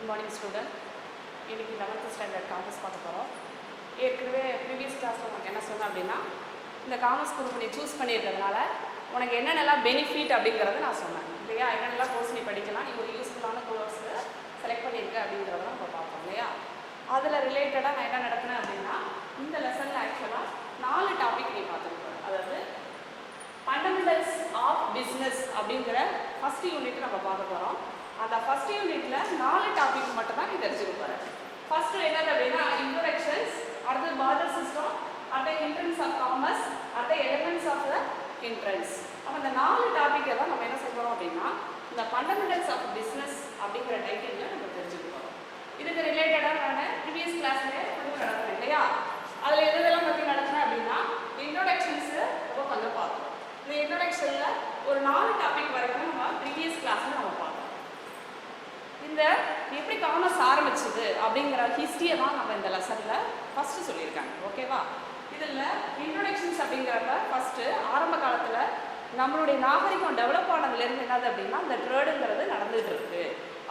Good morning student. இன்றைக்கி 11th standard commerce பார்க்க போகிறோம். ஏற்கனவே ப்ரீவியஸ் கிளாஸில் உனக்கு என்ன சொன்னேன் அப்படின்னா, இந்த காமர்ஸ் குரூப் நீ சூஸ் பண்ணியிருக்கிறதுனால உனக்கு என்னென்னலாம் பெனிஃபிட் அப்படிங்கிறத நான் சொன்னேன் இல்லையா. என்னென்னலாம் கோர்ஸ் நீ படிக்கலாம், நீ ஒரு யூஸ்ஃபுல்லான கோர்ஸ் செலக்ட் பண்ணியிருக்க அப்படிங்கிறத நம்ம பார்ப்போம் இல்லையா. அதில் ரிலேட்டடாக நான் என்ன நடத்தினேன் அப்படின்னா, இந்த லெசனில் ஆக்சுவலாக 4 டாபிக் நீ பார்த்துருக்கோம். அதாவது ஃபண்டமெண்டல்ஸ் ஆஃப் பிஸ்னஸ் அப்படிங்கிற ஃபஸ்ட் யூனிட் நம்ம பார்க்க போகிறோம். அந்த ஃபஸ்ட் யூனிட்ல 4 டாபிக் மட்டும் தான் நீ தெரிஞ்சுக்க போற. ஃபர்ஸ்ட் என்னது அப்படின்னா இன்ட்ரோடக்ஷன்ஸ், அடுத்து பார்டர் சிஸ்டம், அடுத்து என்ட்ரன்ஸ் ஆஃப் காமர்ஸ், அடுத்து எலிமெண்ட்ஸ் ஆஃப் த என்ட்ரன்ஸ். அப்போ இந்த 4 டாபிக்கை தான் நம்ம என்ன செய்ய போகிறோம் அப்படின்னா, இந்த ஃபண்டமெண்டல்ஸ் ஆஃப் பிஸ்னஸ் அப்படிங்கிற டைட்டிலில் நம்ம தெரிஞ்சுக்க போகிறோம். இதுக்கு ரிலேட்டடாக நான் ப்ரீவியஸ் கிளாஸ்லேயே நடத்துறேன் இல்லையா. அதில் எதெல்லாம் பற்றி நடத்துறேன் அப்படின்னா, இன்ட்ரோடக்ஷன்ஸு ரொம்ப கொஞ்சம் பார்த்தோம். இந்த இன்ட்ரோடக்ஷனில் ஒரு 4 டாபிக் வரைக்கும் நம்ம ப்ரீவியஸ் கிளாஸில் நம்ம பார்த்தோம். இந்த எப்படி காமர்ஸ் ஆரம்பிச்சது அப்படிங்கிற ஹிஸ்ட்ரியை தான் நம்ம இந்த லெசனில் ஃபஸ்ட்டு சொல்லியிருக்காங்க. ஓகேவா. இதில் இன்ட்ரோடக்ஷன்ஸ் அப்படிங்கிறப்ப ஃபஸ்ட்டு ஆரம்ப காலத்தில் நம்மளுடைய நாகரிகம் டெவலப் ஆனதுலேருந்து என்னது அப்படின்னா, இந்த ட்ரேடுங்கிறது நடந்துகிட்டு இருக்கு.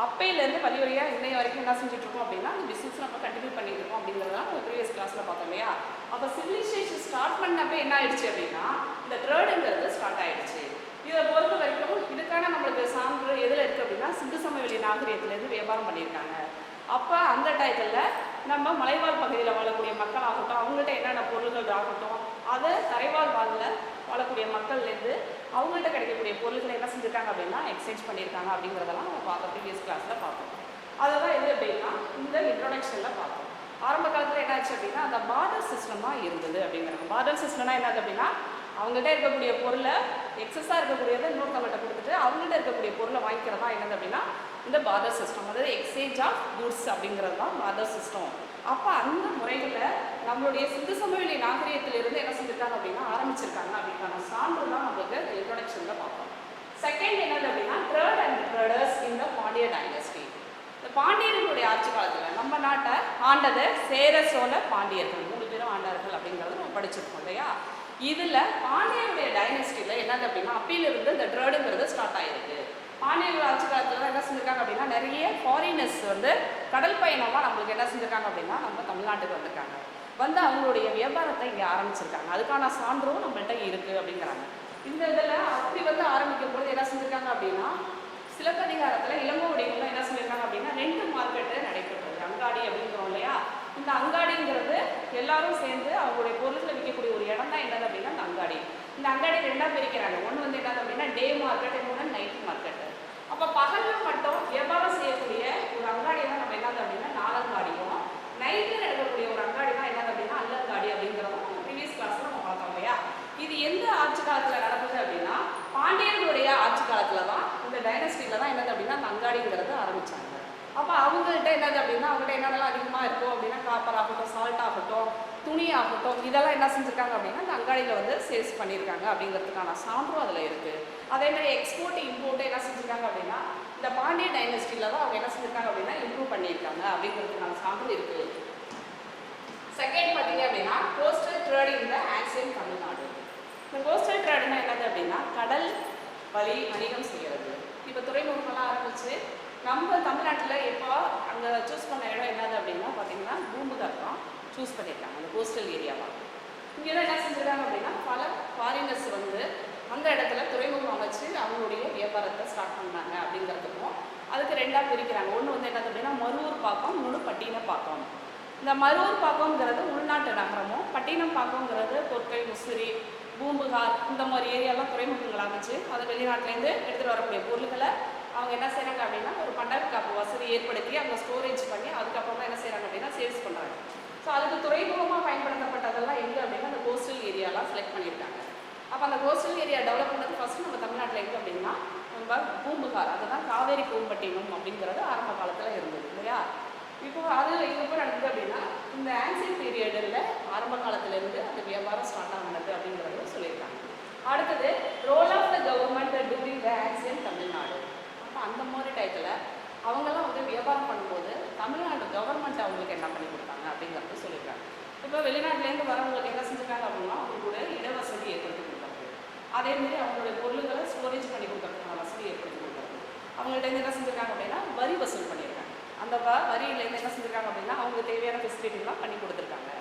அப்பையிலேருந்து வழிவழியாக இன்னைய வரைக்கும் என்ன செஞ்சுட்ருக்கோம் அப்படின்னா, இந்த பிஸ்னஸ் நம்ம கண்டினியூ பண்ணிட்டு இருக்கோம் அப்படிங்கிறதெல்லாம் நம்ம ப்ரீவியஸ் கிளாஸில் பார்த்தோம் இல்லையா. அப்போ சிவிலைசேஷன் ஸ்டார்ட் பண்ணப்போ என்ன ஆயிடுச்சு அப்படின்னா, இந்த ட்ரேடுங்கிறது ஸ்டார்ட் ஆயிடுச்சு. இதை பொறுத்த வரைக்கும் இதுக்கான நம்மளுக்கு சான்று எதில் இருக்குது அப்படின்னா, சிந்து சமவெளி நாகரிகத்திலேருந்து வியாபாரம் பண்ணியிருக்காங்க. அப்போ அந்த டயத்தில் நம்ம மலைவாழ் பகுதியில் வாழக்கூடிய மக்கள் ஆகட்டும், அவங்கள்ட்ட என்னென்ன பொருள்கள் ஆகட்டும், அதை தரைவாழ் வாழ்வில் வாழக்கூடிய மக்கள்லேருந்து அவங்கள்ட்ட கிடைக்கக்கூடிய பொருள்களை என்ன செஞ்சுருக்காங்க அப்படின்னா எக்ஸ்சேஞ்ச் பண்ணியிருக்காங்க அப்படிங்கிறதெல்லாம் நம்ம பார்த்தோம் ப்ரீவியஸ் கிளாஸில் பார்த்தோம். அதை தான் எது அப்படின்னா இந்த இன்ட்ரோடக்ஷனில் பார்த்தோம். ஆரம்ப காலத்தில் என்னாச்சு அப்படின்னா, அந்த பார்டர் சிஸ்டமாக இருந்தது அப்படிங்கிறாங்க. பார்டர் சிஸ்டம்னா என்னது அப்படின்னா, அவங்கள்ட்ட இருக்கக்கூடிய பொருளை எக்ஸஸாக இருக்கக்கூடியதை இன்னொருத்தவங்கள்ட்ட கொடுத்துட்டு அவங்கள்ட்ட இருக்கக்கூடிய பொருளை வாங்கிக்கிறதா என்னது அப்படின்னா இந்த பார்டர் சிஸ்டம், அதாவது எக்ஸ்சேஞ்ச் ஆஃப் குட்ஸ் அப்படிங்கிறது தான் பார்டர் சிஸ்டம். அப்போ அந்த முறைகளில் நம்மளுடைய சிந்து சமவெளி நாகரிகத்திலிருந்து என்ன செஞ்சுருக்காங்க அப்படின்னா ஆரம்பிச்சிருக்காங்க அப்படிங்கான சான்று தான் நம்மளுக்கு இன்ட்ரோடக்ஷனில் பார்ப்போம். செகண்ட் என்னது அப்படின்னா trade and traders in the Pandya dynasty. இந்த பாண்டியர்களுடைய ஆட்சி காலத்தில் நம்ம நாட்டை ஆண்டது சேர சோழ பாண்டியர்கள் 3 பேரும் ஆண்டார்கள் அப்படிங்கிறது நம்ம படிச்சிருக்கோம் இல்லையா. இதில் பாண்டியருடைய டைனஸ்டியில் என்னது அப்படின்னா அப்பையிலிருந்து இந்த ட்ரேடுங்கிறது ஸ்டார்ட் ஆகிருக்கு. பாண்டியர்கள் ஆட்சி காலத்தில் தான் என்ன செஞ்சுருக்காங்க அப்படின்னா, நிறைய ஃபாரினர்ஸ் கடல் பயணமாக நம்மளுக்கு என்ன செஞ்சுருக்காங்க அப்படின்னா நம்ம தமிழ்நாட்டுக்கு வந்திருக்காங்க. அவங்களுடைய வியாபாரத்தை இங்கே ஆரம்பிச்சிருக்காங்க. அதுக்கான சான்றும் நம்மள்கிட்ட இருக்குது அப்படிங்கிறாங்க. இந்த இதில் அப்படி ஆரம்பிக்கும் பொழுது என்ன செஞ்சுருக்காங்க அப்படின்னா, சிலப்பதிகாரத்தில் இளங்கோவடிகளில் என்ன செஞ்சுருக்காங்க அப்படின்னா 2 மார்க்கெட்டு நடைபெற்றது. அங்காடி அப்படிங்கிறோம் இல்லையா. இந்த அங்காடிங்கிறது எல்லாரும் சேர்ந்து அவங்களுடைய பொருட்களை விற்கக்கூடிய ஒரு இடம் தான் என்னது அப்படின்னா இந்த அங்காடி. இந்த அங்காடி 2ஆக பிரிக்கிறாங்க. ஒன்று என்னது அப்படின்னா டே மார்க்கெட், இன்னொன்று நைட் மார்க்கெட்டு. அப்போ பகலில் மட்டும் வியாபாரம் செய்யக்கூடிய ஒரு அங்காடி தான் நம்ம என்னது அப்படின்னா நாலங்காடியும், நைட்டில் நடக்கக்கூடிய ஒரு அங்காடி தான் என்னது அப்படின்னா அல்லங்காடி அப்படிங்கிறதும் நம்ம ப்ரீவியஸ் கிளாஸில் நம்ம பார்த்தோம் இல்லையா. இது எந்த ஆட்சி காலத்தில் நடக்குது அப்படின்னா பாண்டியர்களுடைய ஆட்சி காலத்தில் தான், இந்த டைனஸ்டியில் தான் என்னது அப்படின்னா அந்த அங்காடிங்கிறது ஆரம்பித்தாங்க. அப்போ அவங்கள்ட்ட என்னது அப்படின்னா அவங்கள்ட்ட என்னென்னலாம் அதிகமாக இருக்கும் அப்படின்னா காப்பர் ஆகட்டும், சால்ட் ஆகட்டும், துணி ஆகட்டும், இதெல்லாம் என்ன செஞ்சுருக்காங்க அப்படின்னா இந்த அங்காடியில் சேல்ஸ் பண்ணியிருக்காங்க அப்படிங்கிறதுக்கான சான்றும் அதில் இருக்குது. அதேமாதிரி எக்ஸ்போர்ட் இம்போர்ட்டு என்ன செஞ்சுருக்காங்க அப்படின்னா இந்த பாண்டிய டைனஸ்டியில் தான் அவங்க என்ன செஞ்சுருக்காங்க அப்படின்னா இம்ப்ரூவ் பண்ணியிருக்காங்க அப்படிங்கிறதுக்கான சான்று இருக்குது. செகண்ட் பார்த்தீங்க அப்படின்னா கோஸ்டல் ட்ரேட் இன் த ஆன்சியன்ட் தமிழ்நாடு. இந்த கோஸ்டல் ட்ரேடுன்னா என்னது அப்படின்னா கடல் வழி வணிகம் செய்கிறது. இப்போ துறைமுகங்கள்லாம் ஆரம்பித்து நம்ம தமிழ்நாட்டில் எப்போ அங்கே சூஸ் பண்ண இடம் என்னது அப்படின்னா பார்த்தீங்கன்னா பூம்புகார் தான் சூஸ் பண்ணியிருக்காங்க, அந்த கோஸ்டல் ஏரியாவாக. இங்கே தான் என்ன செஞ்சுருக்காங்க அப்படின்னா பல ஃபாரினர்ஸ் அந்த இடத்துல துறைமுகம் அமைச்சு அவங்களுடைய வியாபாரத்தை ஸ்டார்ட் பண்ணாங்க அப்படிங்கிறதுக்கும் அதுக்கு 2ஆக பிரிக்கிறாங்க. ஒன்று என்னது அப்படின்னா மருவூர் பாக்கம், இன்னொன்று பட்டினப்பாக்கம். இந்த மருவூர் பாக்கம்ங்கிறது உள்நாட்டு நகரமும், பட்டினப்பாக்கம்ங்கிறது கொற்கை, முசிறி, பூம்புகார் இந்த மாதிரி ஏரியாலாம் துறைமுகங்கள் அமைச்சு அதை வெளிநாட்டிலேருந்து எடுத்துகிட்டு வரக்கூடிய பொருள்களை அவங்க என்ன செய்கிறாங்க அப்படின்னா ஒரு பண்டக காப்பு வசதி ஏற்படுத்தி அங்கே ஸ்டோரேஜ் பண்ணி அதுக்கப்புறம் தான் என்ன செய்கிறாங்க அப்படின்னா சேல்ஸ் பண்ணுறாங்க. ஸோ அதுக்கு துறைமுகமாக பயன்படுத்தப்பட்டதெல்லாம் எங்கே அப்படின்னா அந்த கோஸ்டல் ஏரியாலாம் செலக்ட் பண்ணியிருக்காங்க. அப்போ அந்த கோஸ்டல் ஏரியா டெவலப் பண்ணது ஃபஸ்ட்டு நம்ம தமிழ்நாட்டில் எங்கே அப்படின்னா நம்ம பூம்புகார், அதுதான் காவேரி பூம்பட்டினம் அப்படிங்கிறது ஆரம்ப காலத்தில் இருந்தது இல்லையா. இப்போ அது எப்போ நடக்குது அப்படின்னா இந்த ஆன்சியன்ட் பீரியடில் ஆரம்ப காலத்திலேருந்து அந்த வியாபாரம் ஸ்டார்ட் ஆனது அப்படிங்கிறத சொல்லியிருக்காங்க. அடுத்தது role of the government during the ancient Tamil Nadu. அப்போ அந்த மாதிரி டயத்தில் அவங்கெல்லாம் வியாபாரம் பண்ணும்போது தமிழ்நாடு கவர்மெண்ட் அவங்களுக்கு என்ன பண்ணி கொடுத்தாங்க அப்படிங்கிறது சொல்லியிருக்காங்க. இப்போ வெளிநாட்டிலேருந்து வரவங்களுக்கு என்ன செஞ்சுருக்காங்க அப்படின்னா அவங்களோட இடவசதி ஏற்படுத்தி கொடுத்தாங்க. அதேமாரி அவங்களுடைய பொருள்களை ஸ்டோரேஜ் பண்ணி கொடுக்கறதுக்கான வசதி ஏற்படுத்தி கொடுத்தாங்க. அவங்கள்ட்ட என்ன செஞ்சுருக்காங்க அப்படின்னா வரி வசூல் பண்ணியிருக்காங்க. அந்த வரியிலேருந்து என்ன செஞ்சுருக்காங்க அப்படின்னா அவங்களுக்கு தேவையான ஃபெசிலிட்டிலாம் பண்ணி கொடுத்துருக்காங்க.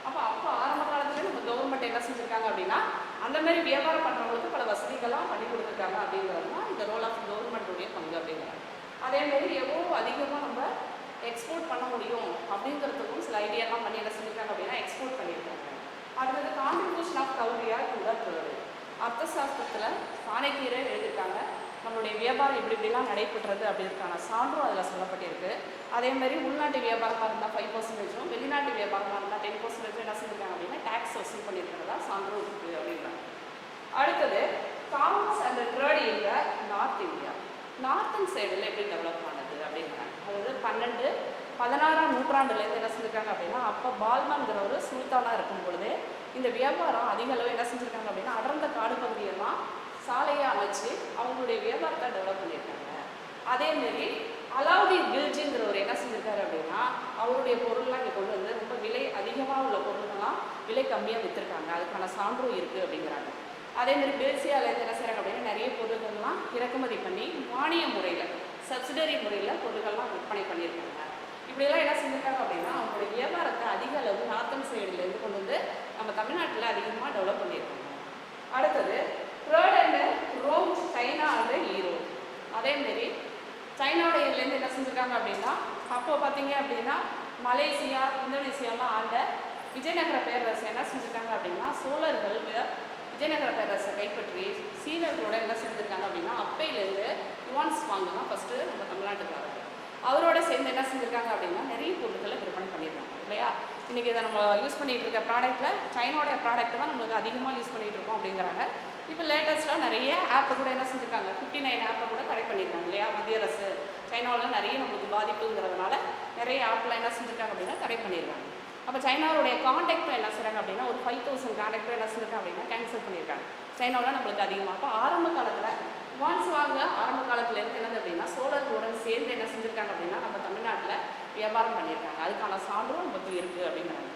அப்போ ஆரம்ப காலத்துல நம்ம கவர்மெண்ட் என்ன செஞ்சுருக்காங்க அப்படின்னா அந்த மாதிரி வியாபாரம் பண்ணுறவங்களுக்கு பல வசதிகள்லாம் பண்ணி கொடுத்துருக்காங்க அப்படிங்கிறது தான் இந்த ரோல் ஆஃப் கவர்மெண்ட்டுடைய பங்கு அப்படிங்கிறாங்க. அதேமாரி எவ்வளோ அதிகமாக நம்ம எக்ஸ்போர்ட் பண்ண முடியும் அப்படிங்கிறதுக்கும் சில ஐடியாலாம் பண்ணி என்ன செஞ்சுருக்காங்க அப்படின்னா எக்ஸ்போர்ட் பண்ணியிருக்காங்க. அடுத்தது contribution of Kautilya to the trade. அர்த்த சாஸ்திரத்தில் சாணக்கியரே எழுதியிருக்காங்க. நம்மளுடைய வியாபாரம் இப்படிலாம் நடைபெற்றது அப்படிங்கிறதுக்கான சான்றும் அதில் சொல்லப்பட்டிருக்கு. அதேமாதிரி உள்நாட்டு வியாபாரமாக இருந்தால் 5%, வெளிநாட்டு வியாபாரமாக இருந்தால் 10% என்ன செஞ்சுருக்காங்க அப்படின்னா டேக்ஸ் வசூல் பண்ணியிருக்கிறதா சான்றும் இருக்குது அப்படின்றாங்க. அடுத்தது commerce and trade in north India. Northern சைடில் எப்படி டெவலப் ஆனது அப்படிங்கிறாங்க. அதாவது 16ஆம் நூற்றாண்டுலேருந்து என்ன செஞ்சுருக்காங்க அப்படின்னா அப்போ பால்மான்கிற ஒரு சுல்தானாக இருக்கும் பொழுது இந்த வியாபாரம் அதிக அளவு என்ன செஞ்சுருக்காங்க அப்படின்னா அடர்ந்த காடு பகுதியெல்லாம் சாலையை அமைச்சு அவங்களுடைய வியாபாரத்தை டெவலப் பண்ணியிருக்காங்க. அதேமாரி அலாவுதீன் கில்ஜிங்கிறவர் என்ன செஞ்சுருக்காரு அப்படின்னா அவருடைய பொருள்லாம் இங்கே கொண்டு வந்து ரொம்ப விலை அதிகமாக உள்ள பொருள்கள்லாம் விலை கம்மியாக விற்றுருக்காங்க. அதுக்கான சான்றும் இருக்குது அப்படிங்கிறாங்க. அதேமாதிரி பெர்சியாவிலேருந்து என்ன செய்கிறாங்க அப்படின்னா நிறைய பொருட்கள்லாம் இறக்குமதி பண்ணி மானிய முறையில் சப்சிடரி முறையில் பொருட்கள்லாம் விற்பனை பண்ணியிருக்காங்க. இப்படியெல்லாம் என்ன செஞ்சுருக்காங்க அப்படின்னா அவங்களுடைய வியாபாரத்தை அதிக அளவு நார்த்தன் சைடுலேருந்து கொண்டு வந்து நம்ம தமிழ்நாட்டில் அதிகமாக டெவலப் பண்ணியிருக்காங்க. அடுத்தது trade and Rome, China and Europe. அதேமாரி சைனாவுடையிலேருந்து என்ன செஞ்சுருக்காங்க அப்படின்னா அப்போ பார்த்தீங்க அப்படின்னா மலேசியா, இந்தோனேசியாலாம் ஆண்ட விஜயநகர பேரரசு என்ன செஞ்சுருக்காங்க அப்படின்னா சோழர்கள் விஜயநகர பேரரசை கைப்பற்றி சீனர்களோட என்ன செஞ்சுருக்காங்க அப்படின்னா அப்பையிலேருந்து யுவான்ஸ் வாங்கலாம் ஃபஸ்ட்டு நம்ம தமிழ்நாட்டுக்கு வராங்க. அவரோட சேர்ந்து என்ன செஞ்சுருக்காங்க அப்படின்னா நிறைய பொருட்களை விற்பனை பண்ணியிருக்காங்க இல்லையா. இன்றைக்கி இதை நம்ம யூஸ் பண்ணிகிட்டு இருக்க ப்ராடக்ட்டில் சைனாவோட ப்ராடக்ட் தான் நம்மளுக்கு அதிகமாக யூஸ் பண்ணிகிட்டு இருக்கோம் அப்படிங்கிறாங்க. இப்போ லேட்டஸ்ட்டாக நிறைய ஆப்பை கூட என்ன செஞ்சுருக்காங்க 59 ஆப்பை கூட கரெக்ட் பண்ணியிருக்காங்க இல்லையா. மத்திய அரசு சைனாவில் நிறைய நம்மளுக்கு பாதிப்புங்கிறதுனால நிறைய ஆப்பில் என்ன செஞ்சுருக்காங்க அப்படின்னா கரெக்ட் பண்ணியிருக்காங்க. அப்போ சைனாவுடைய கான்டாக்டும் என்ன செய்கிறாங்க அப்படின்னா ஒரு 5000 கான்டாக்டும் என்ன செஞ்சுருக்காங்க அப்படின்னா கேன்சல் பண்ணியிருக்காங்க. சைனாவில் நம்மளுக்கு அதிகமாக அப்போ ஆரம்ப காலத்தில் யுவான்ஸ் வாங்க ஆரம்ப காலத்துலேருந்து என்னது அப்படின்னா சோழர்களுடன் சேர்ந்து என்ன செஞ்சுருக்காங்க அப்படின்னா நம்ம தமிழ்நாட்டில் வியாபாரம் பண்ணியிருக்காங்க. அதுக்கான சான்றும் நமக்கு இருக்குது அப்படிங்கிறாங்க.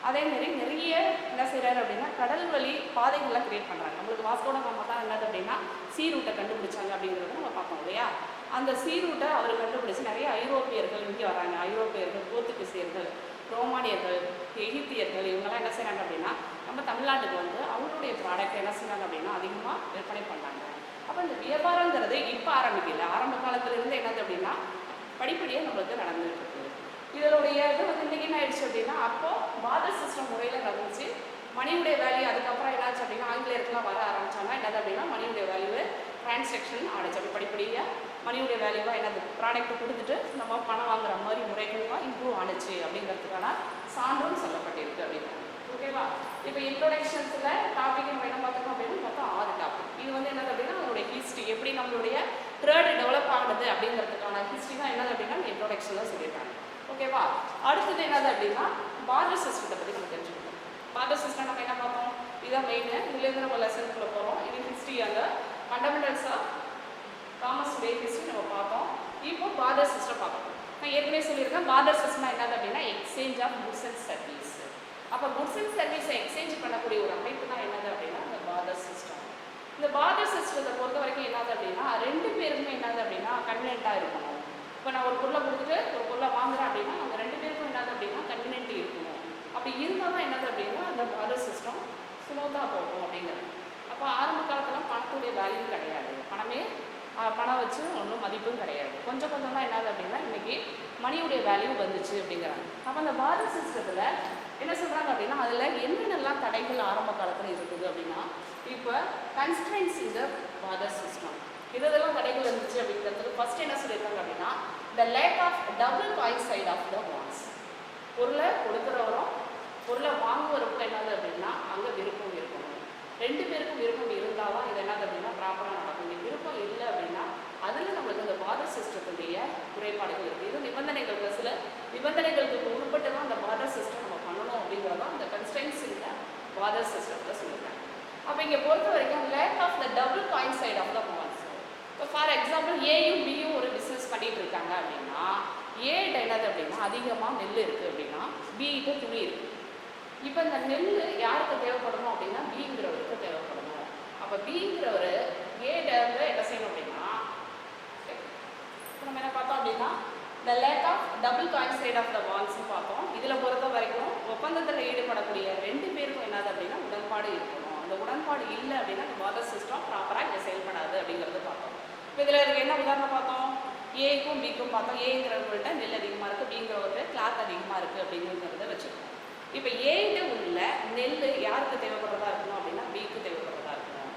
அதேமாரி நிறைய என்ன செய்கிறாரு அப்படின்னா கடல் வழி பாதைகள்லாம் கிரியேட் பண்ணுறாங்க. நம்மளுக்கு வாஸ்கோ ட காமா தான் என்னது அப்படின்னா சீ ரூட்டை கண்டுபிடிச்சாங்க அப்படிங்கிறத நம்ம பார்ப்போம் இல்லையா. அந்த சீ ரூட்டை அவர் கண்டுபிடிச்சி நிறைய ஐரோப்பியர்கள் இங்கே வராங்க. ஐரோப்பியர்கள், போர்த்துகீசியர்கள், ரோமானியர்கள், எகிப்தியர்கள் இவங்கெல்லாம் என்ன செய்கிறாங்க அப்படின்னா நம்ம தமிழ்நாட்டுக்கு வந்து அவங்களுடைய ப்ராடக்ட் என்ன செய்கிறாங்க அப்படின்னா அதிகமாக விற்பனை பண்ணாங்க. அப்போ இந்த வியாபாரங்கிறது இப்போ ஆரம்பிக்கல. ஆரம்ப காலத்துலேருந்து என்னது அப்படின்னா படிப்படியாக நம்மளுக்கு நடந்துகிட்டு இருக்குது. இதனுடைய இது வந்து இன்றைக்கி என்ன ஆயிடுச்சு அப்படின்னா அப்போது பார்டர் சிஸ்டம் முறையில் நடந்துச்சு. மணியுடைய வேல்யூ அதுக்கப்புறம் என்னாச்சு அப்படின்னா ஆங்கிலேயருக்குலாம் வர ஆரம்பித்தாங்க. என்னது அப்படின்னா மணியுடைய வேல்யூ டிரான்சாக்ஷன் ஆகிடுச்சு. அப்படி படிப்படியாக மணியுடைய வேல்யூவாக என்னது ப்ராடக்ட் கொடுத்துட்டு நம்ம பணம் வாங்குற மாதிரி முறைகள்லாம் இம்ப்ரூவ் ஆணுச்சு அப்படிங்கிறதுக்கான சான்றும் சொல்லப்பட்டிருக்கு அப்படின்னா ஓகேவா. இப்போ இன்ட்ரோடக்ஷன்ஸில் டாபிக் நம்ம என்ன பார்த்துக்கோம் அப்படின்னு மொத்தம் 6 டாபிக். இது வந்து என்னது அப்படின்னா நம்மளுடைய ஹிஸ்ட்ரி எப்படி நம்மளுடைய ட்ரேட் டெவலப் ஆகுது அப்படிங்கிறதுக்கான ஹிஸ்ட்ரி தான் என்னது அப்படின்னா இன்ட்ரோடக்ஷனில் சொல்லியிருக்காங்க. ஓகேவா. அடுத்தது என்னது அப்படின்னா பார்டர் சிஸ்டத்தை பற்றி நம்ம தெரிஞ்சுக்கணும். பார்டர் சிஸ்டம் நம்ம என்ன பார்த்தோம், இதுதான் மெயின். இதுலேருந்து நம்ம லெசனுக்குள்ள போகிறோம். இது ஹிஸ்ட்ரி அந்த fundamentals of commerce way history நம்ம பார்த்தோம். இப்போ பார்டர் சிஸ்டம் பார்க்கணும். நான் ஏற்கனவே சொல்லியிருக்கேன் பார்டர் சிஸ்டம் என்னது அப்படின்னா exchange of goods and service. அப்போ குட்ஸ் அண்ட் சர்வீஸை எக்ஸ்சேஞ்ச் பண்ணக்கூடிய ஒரு அமைப்பு தான் என்னது அப்படின்னா இந்த பார்டர் சிஸ்டம். இந்த பார்டர் சிஸ்டத்தை பொறுத்த வரைக்கும் என்னது அப்படின்னா 2 பேருக்குமே என்னது அப்படின்னா கன்வீனியண்ட்டாக இருக்கணும். இப்போ நான் ஒரு பொருளை கொடுத்துட்டு ஒரு பொருளை வாங்குறேன் அப்படின்னா அவங்க 2 பேருக்கும் என்னது அப்படின்னா கன்வீனியன்ட் இருக்கணும். அப்படி இருந்தால் தான் என்னது அப்படின்னா அந்த பார்டர் சிஸ்டம் ஸ்மூத்தாக போகும் அப்படிங்கிறது. அப்போ ஆரம்ப காலத்தில் பணத்துடைய வேல்யூ கிடையாது. பணம் வச்சு ஒன்றும் மதிப்பும் கிடையாது. கொஞ்சம் கொஞ்சம் தான் என்னது அப்படின்னா இன்றைக்கி மணியுடைய வேல்யூ வந்துச்சு அப்படிங்கிறாங்க. அப்போ அந்த பார்டர் சிஸ்டத்தில் என்ன சொல்கிறாங்க அப்படின்னா அதில் என்னென்னலாம் தடைகள் ஆரம்ப காலத்தில் இருக்குது அப்படின்னா இப்போ constraints in the barter system இதெல்லாம் தடைகள் இருந்துச்சு அப்படிங்கிறதுக்கு ஃபஸ்ட் என்ன சொல்லியிருக்காங்க அப்படின்னா the lack of double coincidence of the wants. பொருளை கொடுக்குறவரும் பொருளை வாங்குவவருக்கும் என்னது அப்படின்னா அங்கே விருப்பம் இருக்கணும். 2 பேருக்கும் விருப்பம் இருந்தால் தான் இது என்னது அப்படின்னா ப்ராப்பராக நடக்கும். விருப்பம் இல்லை அப்படின்னா அதில் நம்மளுக்கு இந்த பார்டர் சிஸ்டத்துடைய குறைபாடுகள் இருக்குது. இது நிபந்தனைகளுக்கு சில நிபந்தனைகளுக்கு உட்பட்டு தான் அந்த பார்டர் சிஸ்டம் நம்ம பண்ணணும் அப்படிங்கிறதான் அந்த கன்ஸ்ட்ரெயின்ஸ் இந்த பார்டர் சிஸ்டத்தில் சொல்லியிருக்காங்க. அப்போ இங்கே பொறுத்த வரைக்கும் lack of the double coincidence of the wants. இப்போ ஃபார் எக்ஸாம்பிள் ஏயும் பியும் ஒரு பிஸ்னஸ் பண்ணிகிட்டு இருக்காங்க அப்படின்னா ஏட்ட என்னது அப்படின்னா அதிகமாக நெல் இருக்குது அப்படின்னா பிகிட்ட துணி இருக்குது. இப்போ இந்த நெல் யாருக்கு தேவைப்படணும் அப்படின்னா பிங்கிறவருக்கு தேவைப்படணும். அப்போ பிங்கிறவர் ஏட்ட என்ன செய்யணும் அப்படின்னா இப்போ நம்ம என்ன பார்த்தோம் அப்படின்னா the lack of double coincide of the bonds பார்த்தோம். இதில் பொறுத்த வரைக்கும் ஒப்பந்தத்தில் ஈடுபடக்கூடிய ரெண்டு பேருக்கும் என்னது அப்படின்னா உடன்பாடு இருக்கணும். அந்த உடன்பாடு இல்லை அப்படின்னா அந்த பார்டர் சிஸ்டம் ப்ராப்பராக இங்கே செயல்படாது அப்படிங்கிறது பார்த்தோம். இப்போ இதில் எனக்கு என்ன உதாரணம் பார்த்தோம், ஏக்கும் பிக்கும் பார்த்தோம். ஏங்கிறவங்கள்ட்ட நெல் அதிகமாக இருக்குது, பிங்கிறவர்கிட்ட கிளாத் அதிகமாக இருக்குது அப்படிங்கிறத வச்சுக்கோம். இப்போ ஏகிட்ட உள்ள நெல் யாருக்கு தேவைப்படுறதா இருக்கணும் அப்படின்னா பிக்கு தேவைப்படுறதா இருக்கணும்.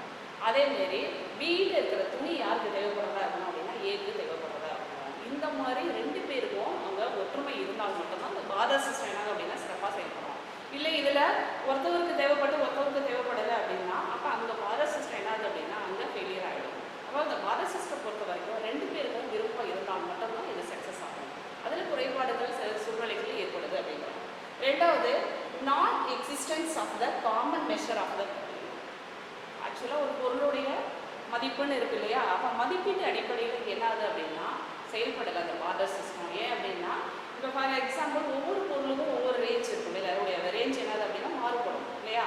அதேமாரி பியில் இருக்கிற துணி யாருக்கு தேவைப்படுறதா இருக்கணும் அப்படின்னா ஏக்கு தேவைப்படுறதா இருக்கணும். இந்த மாதிரி ரெண்டு பேருக்கும் அங்கே ஒற்றுமை இருந்தால் மட்டும்தான் அந்த பார்டர் சிஸ்டம் என்ன அப்படின்னா சிறப்பாக செயல்படும். இல்லை இதில் ஒருத்தவருக்கு தேவைப்பட்டு ஒருத்தவருக்கு தேவைப்படலை அப்படின்னா அப்போ அந்த பார்டர் சிஸ்டம் என்னது அப்படின்னா அங்கே ஃபெயிலியர் ஆகிடும். அப்போ அந்த பார்டர் சிஸ்டம் பொறுத்த வரைக்கும் ரெண்டு பேருக்கும் விருப்பம் இருந்தால் மட்டும்தான் இது சக்ஸஸ் ஆகும். அதில் குறைபாடுகள் சில சூழ்நிலைகள் ஏற்படுது அப்படிங்கிறது. ரெண்டாவது, non existence of the common measure of the ஆக்சுவலாக ஒரு பொருளுடைய மதிப்புன்னு இருக்கு இல்லையா, அப்போ மதிப்பீட்டு அடிப்படையில் என்ன ஆகுது அப்படின்னா செயல்படலை அந்த பார்டர் சிஸ்டம். ஏன் அப்படின்னா இப்போ ஃபார் எக்ஸாம்பிள் ஒவ்வொரு பொருளுக்கும் ஒவ்வொரு ரேஞ்ச் இருக்கும், விலையுடைய ரேஞ்ச் என்னது அப்படின்னா மாறுபடும் இல்லையா.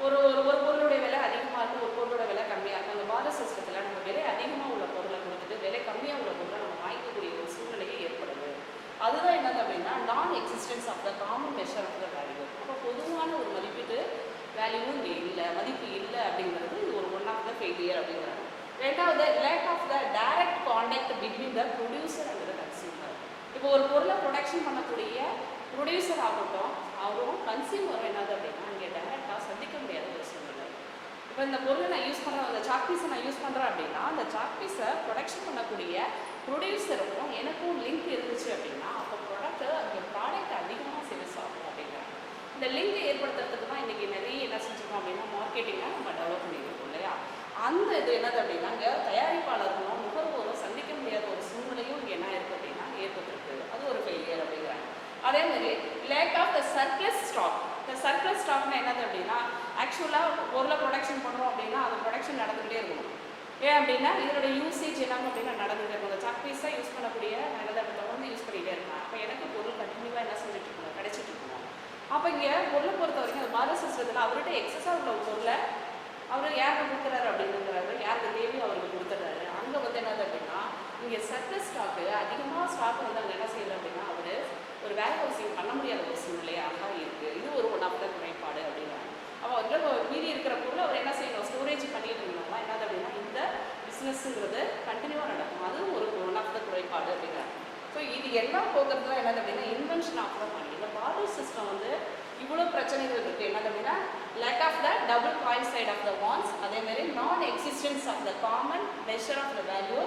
ஒரு ஒரு பொருளுடைய விலை அதிகமாக இருக்கும், ஒரு பொருளோட விலை கம்மியாக இருக்கும். அந்த பார்டர் சிஸ்டத்தில் நம்ம விலை அதிகமாக உள்ள பொருளை கொடுத்துட்டு விலை கம்மியாக உள்ள பொருளை நம்ம வாங்கிக்கக்கூடிய ஒரு சூழ்நிலையே ஏற்படுது. அதுதான் என்னது அப்படின்னா non existence of the common measure of the value. அப்போ பொதுவான ஒரு மதிப்பீட்டு வேல்யூவும் இங்கே இல்லை, மதிப்பு இல்லை அப்படிங்கிறது இது ஒரு ஒன் ஆஃப் த ஃபெயிலியர் அப்படிங்கிறாங்க. ரெண்டாவது, lack of the direct contact between the producer and the consumer. இப்போ ஒரு பொருளை ப்ரொடக்ஷன் பண்ணக்கூடிய ப்ரொடியூசர் ஆகட்டும் அவரும் கன்சியூமரும் என்னது அப்படின்னா இங்கே டைரெக்டாக சந்திக்க முடியாத ஒரு சூழ்நிலை. இப்போ இந்த பொருளை நான் யூஸ் பண்ணுறேன், அந்த சாக் பீஸை நான் யூஸ் பண்ணுறேன் அப்படின்னா அந்த சாக் பீஸை ப்ரொடக்ஷன் பண்ணக்கூடிய ப்ரொடியூசருக்கும் எனக்கும் லிங்க் இருந்துச்சு அப்படின்னா அப்போ ப்ராடக்ட் அதிகமாக சேல்ஸ் ஆகும் அப்படிங்கிறாங்க. இந்த லிங்க் ஏற்படுத்துறதுக்கு தான் இன்றைக்கி நிறைய என்ன செஞ்சுருக்கோம் அப்படின்னா மார்க்கெட்டிங்கை நம்ம டெவலப் பண்ணியிருக்கோம் இல்லையா. அந்த இது என்னது அப்படின்னா இங்கே தயாரிப்பாளர்களும் நுகர்வோரும் சந்திக்க முடியாத ஒரு சூழ்நிலையும் இங்கே என்ன இருக்குது அப்படின்னா ஏற்பட்டிருக்கு. அது ஒரு ஃபெயிலியர் அப்படிங்கிறாங்க. அதே மாதிரி lack of the surplus stock. இந்த சர்ப்ளஸ் ஸ்டாக்னா என்னது அப்படின்னா ஆக்சுவலாக பொருளை ப்ரொடக்ஷன் பண்ணுறோம் அப்படின்னா அது ப்ரொடக்ஷன் நடந்துகிட்டே இருக்கணும். ஏன் அப்படின்னா இதோட யூசேஜ் என்னங்க அப்படின்னா நடந்துகிட்டே இருக்கும். அந்த சாக் பீஸாக யூஸ் பண்ணக்கூடிய நல்லதை தொடர்ந்து யூஸ் பண்ணிகிட்டே இருக்கலாம். அப்போ எனக்கு பொருள் கண்டினியூவாக என்ன செஞ்சுட்டு இருக்கணும், கிடைச்சிட்டு இருக்கணும். அப்போ இங்கே பொருளை பொறுத்த வரைக்கும் அந்த பார்டர் சிஸ்டத்தில் அவர்கிட்ட எக்ஸஸாக உள்ள பொருளை அவர் யாருக்கு கொடுக்குறாரு அப்படிங்கிறாரு, யாருக்கு தேவையோ அவருக்கு கொடுத்துட்றாரு. அங்கே வந்து என்னது அப்படின்னா இங்கே சர்ப்ளஸ் ஸ்டாக்கு அதிகமாக ஸ்டாக் வந்து அங்கே என்ன செய்யலை அப்படின்னா அவர் ஒரு வேர் ஹவுசிங் பண்ண முடியாத ஒரு சூழ்நிலையாக இருக்குது. இது ஒரு ஒன் ஆஃப் த குறைபாடு அப்படிங்கிறாங்க. அப்போ வந்து மீறி இருக்கிற பொருள் அவர் என்ன செய்யணும், ஸ்டோரேஜ் பண்ணிட்டு இருந்தோம்னா என்னது அப்படின்னா இந்த பிஸ்னஸ்ங்கிறது கண்டினியூவாக நடக்கும். அது ஒரு ஒன் ஆஃப் த குறைபாடு அப்படிங்கிறாங்க. ஸோ இது எல்லாம் போகிறது தான் என்னது அப்படின்னா இன்வென்ஷன் ஆஃப் த மணி. இந்த பார்டர் சிஸ்டம் வந்து இவ்வளோ பிரச்சனைகள் இருக்குது. என்னது அப்படின்னா lack of the double coincidence of the wants, அதேமாதிரி non existence of the common measure of the value,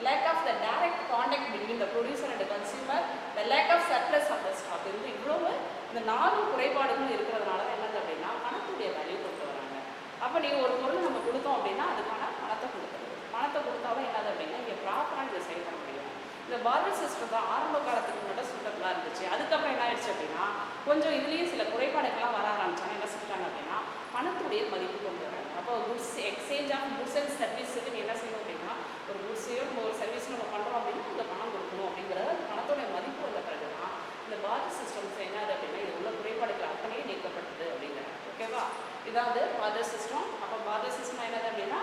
lack of the direct contact between the producer and consumer, the lack of surplus of the stock. இது இவ்வளவு இந்த 4 குறைபாடுகளும் இருக்கிறதுனால என்னது அப்படின்னா பணத்துடைய value கொண்டு வராங்க. அப்போ நீங்கள் ஒரு பொருள் நம்ம கொடுத்தோம் அப்படின்னா அதுக்கான பணத்தை கொடுக்குறது. பணத்தை கொடுத்தாலும் என்னது அப்படின்னா இங்கே ப்ராப்பராக இதை செயல்பட முடியும். இந்த பார்டர் சிஸ்டம் தான் ஆரம்ப காலத்துக்கு மட்டும் சூட்டபுளாக இருந்துச்சு. அதுக்கப்புறம் என்ன ஆயிடுச்சு அப்படின்னா கொஞ்சம் இதுலேயும் சில குறைபாடுகள்லாம் வர ஆரம்பிச்சாங்க. என்ன செஞ்சாங்க அப்படின்னா பணத்துடைய மதிப்பு கொண்டு வராங்க. அப்போ goods exchange of goods and சர்வீஸுக்கு நீ என்ன செய்யணும் அப்படின்னா ஒரு குட்ஸையோ ஒரு சர்வீஸ் நம்ம பண்ணுறோம் அப்படின்னா அந்த பணம் கொடுக்கணும் அப்படிங்கிறது பணத்துடைய மதிப்பு வந்த பிறகு தான் இந்த பார்டர் சிஸ்டம்ஸ் என்னது அப்படின்னா இது உள்ள குறைபாடுகள் அத்தனையே நீக்கப்பட்டது அப்படிங்கிறாங்க. ஓகேவா, இதாவது பார்டர் சிஸ்டம். அப்போ பார்டர் சிஸ்டம் என்னது அப்படின்னா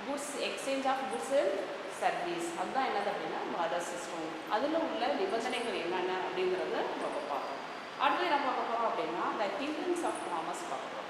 goods exchange of goods and service, அதுதான் என்னது அப்படின்னா பார்டர் சிஸ்டம். அதில் உள்ள நிபந்தனைகள் என்னென்ன அப்படிங்கிறத நம்ம பார்ப்போம். அடுத்து என்ன பார்க்க போகிறோம் அப்படின்னா த ஹிண்ட்ரன்ஸ் ஆஃப் காமர்ஸ் பார்க்க போகிறோம்.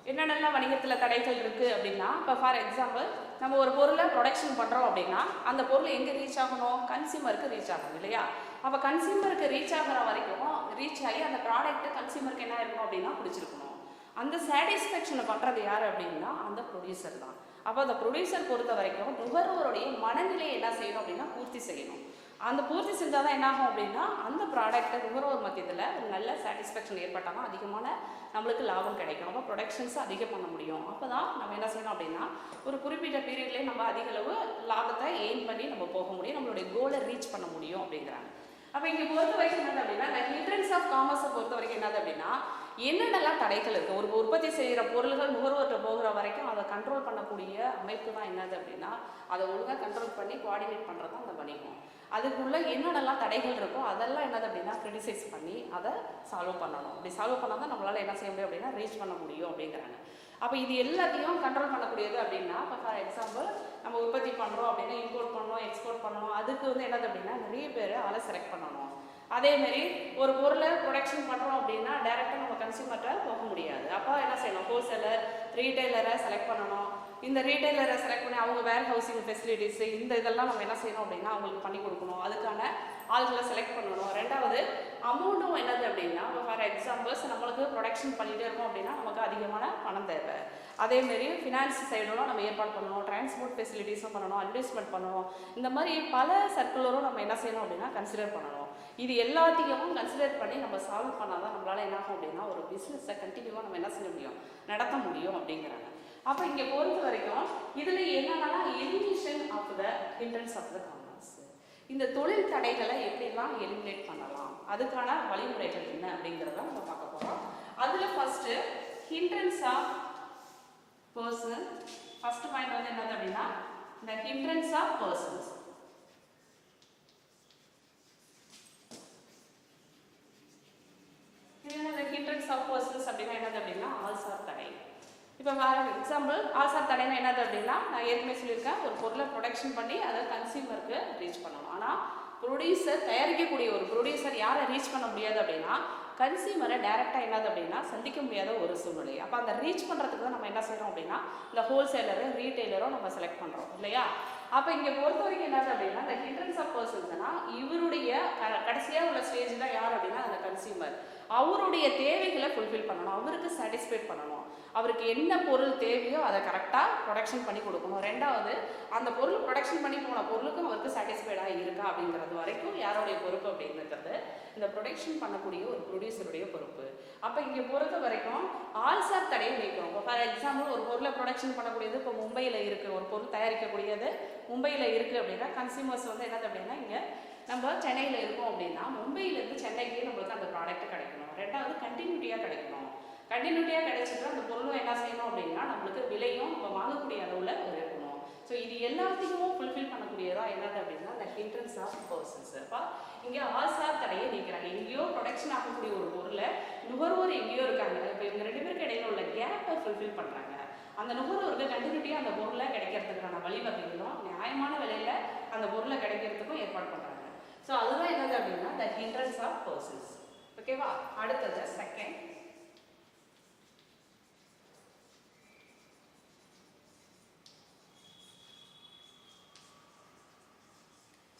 என்னென்னலாம் வணிகத்தில் தடைகள் இருக்குது அப்படின்னா இப்போ ஃபார் எக்ஸாம்பிள் நம்ம ஒரு பொருளை ப்ரொடக்ஷன் பண்ணுறோம் அப்படின்னா அந்த பொருள் எங்கே ரீச் ஆகணும், கன்சியூமருக்கு ரீச் ஆகணும் இல்லையா. அப்போ கன்சியூமருக்கு ரீச் ஆகிற வரைக்கும் ரீச் ஆகி அந்த ப்ராடக்ட்டு கன்சியூமருக்கு என்ன இருக்கணும் அப்படின்னா பிடிச்சிருக்கணும். அந்த சாட்டிஸ்ஃபேக்ஷனை பண்ணுறது யார் அப்படின்னா அந்த ப்ரொடியூசர் தான். அப்போ அந்த ப்ரொடியூசர் பொறுத்த வரைக்கும் நுகர்வோருடைய மனநிலையை என்ன செய்யணும் அப்படின்னா பூர்த்தி செய்யணும். அந்த பூர்த்தி செஞ்சால் தான் என்னாகும் அப்படின்னா அந்த ப்ராடக்ட்டை நுகர்வோர் மத்தியத்தில் ஒரு நல்ல சாட்டிஸ்ஃபேக்ஷன் ஏற்பட்டால் தான் அதிகமான நம்மளுக்கு லாபம் கிடைக்கும். அப்போ ப்ரொடக்ஷன்ஸை அதிகம் பண்ண முடியும். அப்போ தான் நம்ம என்ன செய்யணும் அப்படின்னா ஒரு குறிப்பிட்ட பீரியட்லேயே நம்ம அதிக அளவு லாபத்தை எய்ம் பண்ணி நம்ம போக முடியும், நம்மளுடைய கோலை ரீச் பண்ண முடியும் அப்படிங்கிறாங்க. அப்போ இங்கே பொறுத்த வரைக்கும் என்னது அப்படின்னா ஹிண்ட்ரன்ஸ் ஆஃப் காமர்ஸை பொறுத்த வரைக்கும் என்னது அப்படின்னா என்னென்னலாம் தடைகள் இருக்குது. ஒரு உற்பத்தி செய்கிற பொருள்கள் நுகர்வோர்கிட்ட போகிற வரைக்கும் அதை கண்ட்ரோல் பண்ணக்கூடிய அமைப்பு தான் என்னது அப்படின்னா அதை ஒழுங்காக கண்ட்ரோல் பண்ணி கோஆர்டினேட் பண்ணுறது தான் அந்த வணிகம். அதுக்குள்ளே என்னென்னலாம் தடைகள் இருக்கோ அதெல்லாம் என்னது அப்படின்னா கிரிட்டிசைஸ் பண்ணி அதை சால்வ் பண்ணணும். அப்படி சால்வ் பண்ணால் தான் நம்மளால் என்ன செய்ய முடியும் அப்படின்னா ரீச் பண்ண முடியும் அப்படிங்கிறாங்க. அப்போ இது எல்லாத்தையும் கண்ட்ரோல் பண்ணக்கூடியது அப்படின்னா இப்போ ஃபார் எக்ஸாம்பிள் நம்ம உற்பத்தி பண்ணுறோம் அப்படின்னா இம்போர்ட் பண்ணணும், எக்ஸ்போர்ட் பண்ணணும். அதுக்கு வந்து என்னது அப்படின்னா நிறைய பேர் ஆளை செலக்ட் பண்ணணும். அதேமாரி ஒரு பொருளை ப்ரொடக்ஷன் பண்ணுறோம் அப்படின்னா டேரெக்டாக நம்ம கன்சியூமர்கிட்ட போக முடியாது. அப்போ என்ன செய்யணும், ஹோல்சேலர், ரீட்டைலரை செலக்ட் பண்ணணும். இந்த ரீட்டைலரை செலக்ட் பண்ணி அவங்க வேர் ஹவுசிங் ஃபெசிலிட்டிஸு இந்த இதெல்லாம் நம்ம என்ன செய்யணும் அப்படின்னா அவங்களுக்கு பண்ணி கொடுக்கணும். அதுக்கான ஆள்களை செலக்ட் பண்ணணும். ரெண்டாவது அமௌண்ட்டும் என்னது அப்படின்னா, இப்போ ஃபார் எக்ஸாம்பிள்ஸ் நம்மளுக்கு ப்ரொடக்ஷன் பண்ணிகிட்டே இருக்கோம் அப்படின்னா நமக்கு அதிகமான பணம் தேவை. அதேமாரி ஃபினான்ஸ் சைடெல்லாம் நம்ம ஏற்பாடு பண்ணணும், டிரான்ஸ்போர்ட் ஃபெசிலிட்டிஸும் பண்ணணும், அட்வர்டைஸ்மெண்ட் பண்ணணும். இந்த மாதிரி பல சர்க்குலரும் நம்ம என்ன செய்யணும் அப்படின்னா கன்சிடர் பண்ணணும். இது எல்லாத்தையும் கன்சிடர் பண்ணி நம்ம சால்வ் பண்ணால் தான் நம்மளால் என்ன ஆகும் அப்படின்னா ஒரு பிஸ்னஸை கண்டினியூவாக நம்ம என்ன செய்ய முடியும், நடத்த முடியும் அப்படிங்கிறாங்க. அப்போ இங்கே பொறுத்த வரைக்கும் இதில் என்னென்னா elimination of the hindrance of the commerce, இந்த தொழில் தடைகளை எப்படிலாம் எலிமினேட் பண்ணலாம், அதுக்கான வழிமுறைகள் என்ன அப்படிங்கிறத நம்ம பார்க்க போகிறோம். அதில் first hindrance of person. First point வந்து என்னது அப்படின்னா இந்த hindrance of persons. Hindrance of persons அப்படின்னா என்னது அப்படின்னா ஆல்சார் தடை. இப்போ ஃபார் எக்ஸாம்பிள் ஆல்சார் தடைனா என்னது அப்படின்னா நான் ஏற்கனவே சொல்லியிருக்கேன், ஒரு பொருளை ப்ரொடக்ஷன் பண்ணி அதை கன்சியூமருக்கு ரீச் பண்ணணும். ஆனால் ப்ரொடியூசர், தயாரிக்கக்கூடிய ஒரு ப்ரொடியூசர் யாரை ரீச் பண்ண முடியாது அப்படின்னா கன்சியூமரை டேரெக்டாக என்னது அப்படின்னா சந்திக்க முடியாத ஒரு சூழ்நிலை. அப்போ அந்த ரீச் பண்ணுறதுக்கு தான் நம்ம என்ன செய்கிறோம் அப்படின்னா இந்த ஹோல்சேலரு, ரீட்டைலரும் நம்ம செலக்ட் பண்ணுறோம் இல்லையா. அப்போ இங்கே பொறுத்த வரைக்கும் என்னது அப்படின்னா இந்த ஹிண்ட்ரன்ஸ் ஆஃப் பர்சன்ஸ்னா இவருடைய கடைசியாக உள்ள ஸ்டேஜ் தான் யார் அப்படின்னா அந்த கன்சியூமர். அவருடைய தேவைகளை ஃபுல்ஃபில் பண்ணணும், அவருக்கு சாட்டிஸ்ஃபைட் பண்ணணும், அவருக்கு என்ன பொருள் தேவையோ அதை கரெக்டாக ப்ரொடக்ஷன் பண்ணி கொடுக்கணும். ரெண்டாவது அந்த பொருள் ப்ரொடக்ஷன் பண்ணி போன பொருளுக்கும் அவருக்கு சாட்டிஸ்ஃபைடாக இருக்கா அப்படிங்கிறது வரைக்கும் யாருடைய பொறுப்பு அப்படிங்கிறது இந்த ப்ரொடக்ஷன் பண்ணக்கூடிய ஒரு ப்ரொடியூசருடைய பொறுப்பு. அப்போ இங்கே பொறுத்த வரைக்கும் ஆல்சார் தடையை நீக்கிறோம். இப்போ ஃபார் எக்ஸாம்பிள் ஒரு பொருளை ப்ரொடக்ஷன் பண்ணக்கூடியது இப்போ மும்பையில் இருக்குது, ஒரு பொருள் தயாரிக்கக்கூடியது மும்பையில் இருக்குது அப்படின்னா கன்சியூமர்ஸ் வந்து என்னது அப்படின்னா இங்கே நம்ம சென்னையில் இருக்கோம் அப்படின்னா மும்பையிலேருந்து சென்னைக்கே நம்மளுக்கு அந்த ப்ராடக்ட் கிடைக்கணும். ரெண்டாவது கண்டினியூட்டியாக கிடைக்கணும். கண்டினியூட்டியாக கிடைச்சிட்டு அந்த பொருளும் என்ன செய்யணும் அப்படின்னா நம்மளுக்கு விலையும் நம்ம வாங்கக்கூடிய அளவில் இருக்கணும். ஸோ இது எல்லாத்தையும் ஃபுல்ஃபில் பண்ணக்கூடியதாக என்னது அப்படின்னா இந்த ஹிண்ட்ரன்ஸ் ஆஃப் பர்சன்ஸ். அப்போ இங்கே ஆல்சார் தடையை நீக்கிறாங்க. எங்கேயோ ப்ரொடக்ஷன் ஆகக்கூடிய ஒரு பொருளை நுகர்வோர் எங்கேயோ இருக்காங்க, இப்போ இவங்க 2 பேருக்கு இடையில உள்ள கேப்பை ஃபுல்ஃபில் பண்ணுறாங்க. அந்த நுகர்வோருக்கு கண்டினியூட்டியாக அந்த பொருளை கிடைக்கிறதுக்கான வழிவகைகளும் நியாயமான விலையில் அந்த பொருளை கிடைக்கிறதுக்கும் ஏற்பாடு பண்ணுறாங்க. ஸோ அதுதான் என்னது அப்படின்னா த ஹிண்ட்ரன்ஸ் ஆஃப் பர்சன்ஸ். ஓகேவா. அடுத்தது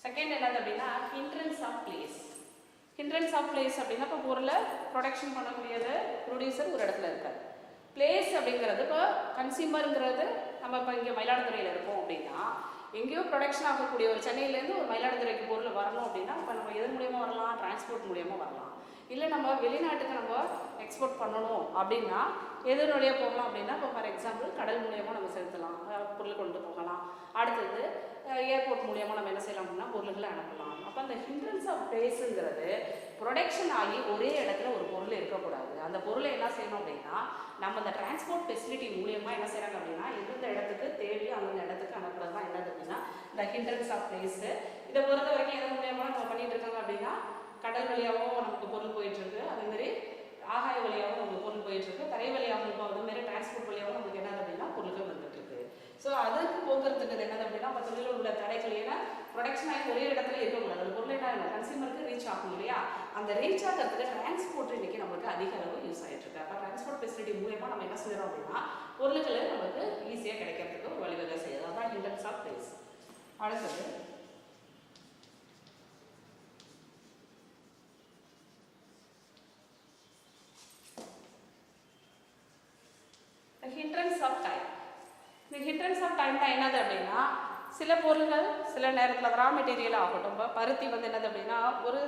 செகண்ட் என்னது அப்படின்னா hindrance of place. Hindrance of place அப்படின்னா இப்போ பொருளை ப்ரொடக்ஷன் பண்ணக்கூடியது ப்ரொடியூசர் ஒரு இடத்துல இருக்காரு. பிளேஸ் அப்படிங்கிறது இப்போ கன்சியூமருங்கிறது நம்ம இப்போ இங்கே மயிலாடுதுறையில் இருக்கோம் அப்படின்னா எங்கேயோ ப்ரொடக்ஷன் ஆகக்கூடிய ஒரு சென்னையிலேருந்து ஒரு மயிலாடுதுறைக்கு பொருள் வரணும் அப்படின்னா இப்போ நம்ம எது மூலியமாக வரலாம், டிரான்ஸ்போர்ட் மூலியமாக வரலாம். இல்லை நம்ம வெளிநாட்டுக்கு நம்ம எக்ஸ்போர்ட் பண்ணணும் அப்படின்னா எது வழியாக போகலாம் அப்படின்னா இப்போ ஃபார் எக்ஸாம்பிள் கடல் மூலியமாக நம்ம செலுத்தலாம், பொருள் கொண்டு போகலாம். அடுத்தது ஏர்போர்ட் மூலியமாக நம்ம என்ன செய்யலாம் அப்படின்னா பொருள்களை அனுப்பலாம். அப்போ அந்த ஹிண்ட்ரன்ஸ் ஆஃப் பிளேஸுங்கிறது ப்ரொடக்ஷன் ஆகி ஒரே இடத்துல ஒரு பொருள் இருக்கக்கூடாது. அந்த பொருளை என்ன செய்யணும் அப்படின்னா நம்ம அந்த டிரான்ஸ்போர்ட் ஃபெசிலிட்டி மூலியமாக என்ன செய்கிறாங்க அப்படின்னா எந்தெந்த இடத்துக்கு தேவையோ அந்தந்த இடத்துக்கு அனுப்புறது தான் என்னது அப்படின்னா இந்த ஹிண்ட்ரன்ஸ் ஆஃப் பிளேஸு. இதை பொறுத்த வரைக்கும் எதன் மூலியமாக நம்ம பண்ணிட்டு இருக்காங்க அப்படின்னா கடல் வழியாகவும் நமக்கு பொருள் போயிட்டுருக்கு, அதேமாரி ஆகாய வழியாகவும் நமக்கு பொருள் போயிட்டுருக்கு, தரை வழியாகவும் அதுமாரி டிரான்ஸ்போர்ட் வழியாகவும் நமக்கு என்னது அப்படின்னா பொருட்கள் வந்துட்டு இருக்கு. ஸோ அதுக்கு போக்குறதுக்கு என்னது அப்படின்னா நம்ம தொழிலில் உள்ள தடைகள் ஏன்னா ப்ரொடக்ஷன் ஆகி ஒரே இடத்துல இருக்கக்கூடாது. அந்த பொருள் என்ன கன்சியூமருக்கு ரீச் ஆகும் இல்லையா, அந்த ரீச் ஆகிறதுக்கு டிரான்ஸ்போர்ட் இன்னைக்கு நம்மளுக்கு அதிக அளவு யூஸ் ஆகிட்டு இருக்கு. அப்போ டிரான்ஸ்போர்ட் ஃபெசிலிட்டி மூலமா நம்ம என்ன செய்யறோம் அப்படின்னா பொருட்களை நமக்கு ஈஸியாக கிடைக்கிறதுக்கு ஒரு வழிவகை செய்யுது. அதான் ஹிண்ட்ரன்ஸ் ஆஃப் பிளேஸ். அடுத்தது ஹிண்ட்ரன்ஸ் ஆஃப் டைம். இந்த ஹிண்ட்ரன்ஸ் ஆஃப் டைம் தான் என்னது அப்படின்னா சில பொருள்கள் சில நேரத்தில் ரா மெட்டீரியல் ஆகட்டும். இப்போ பருத்தி வந்து என்னது அப்படின்னா ஒரு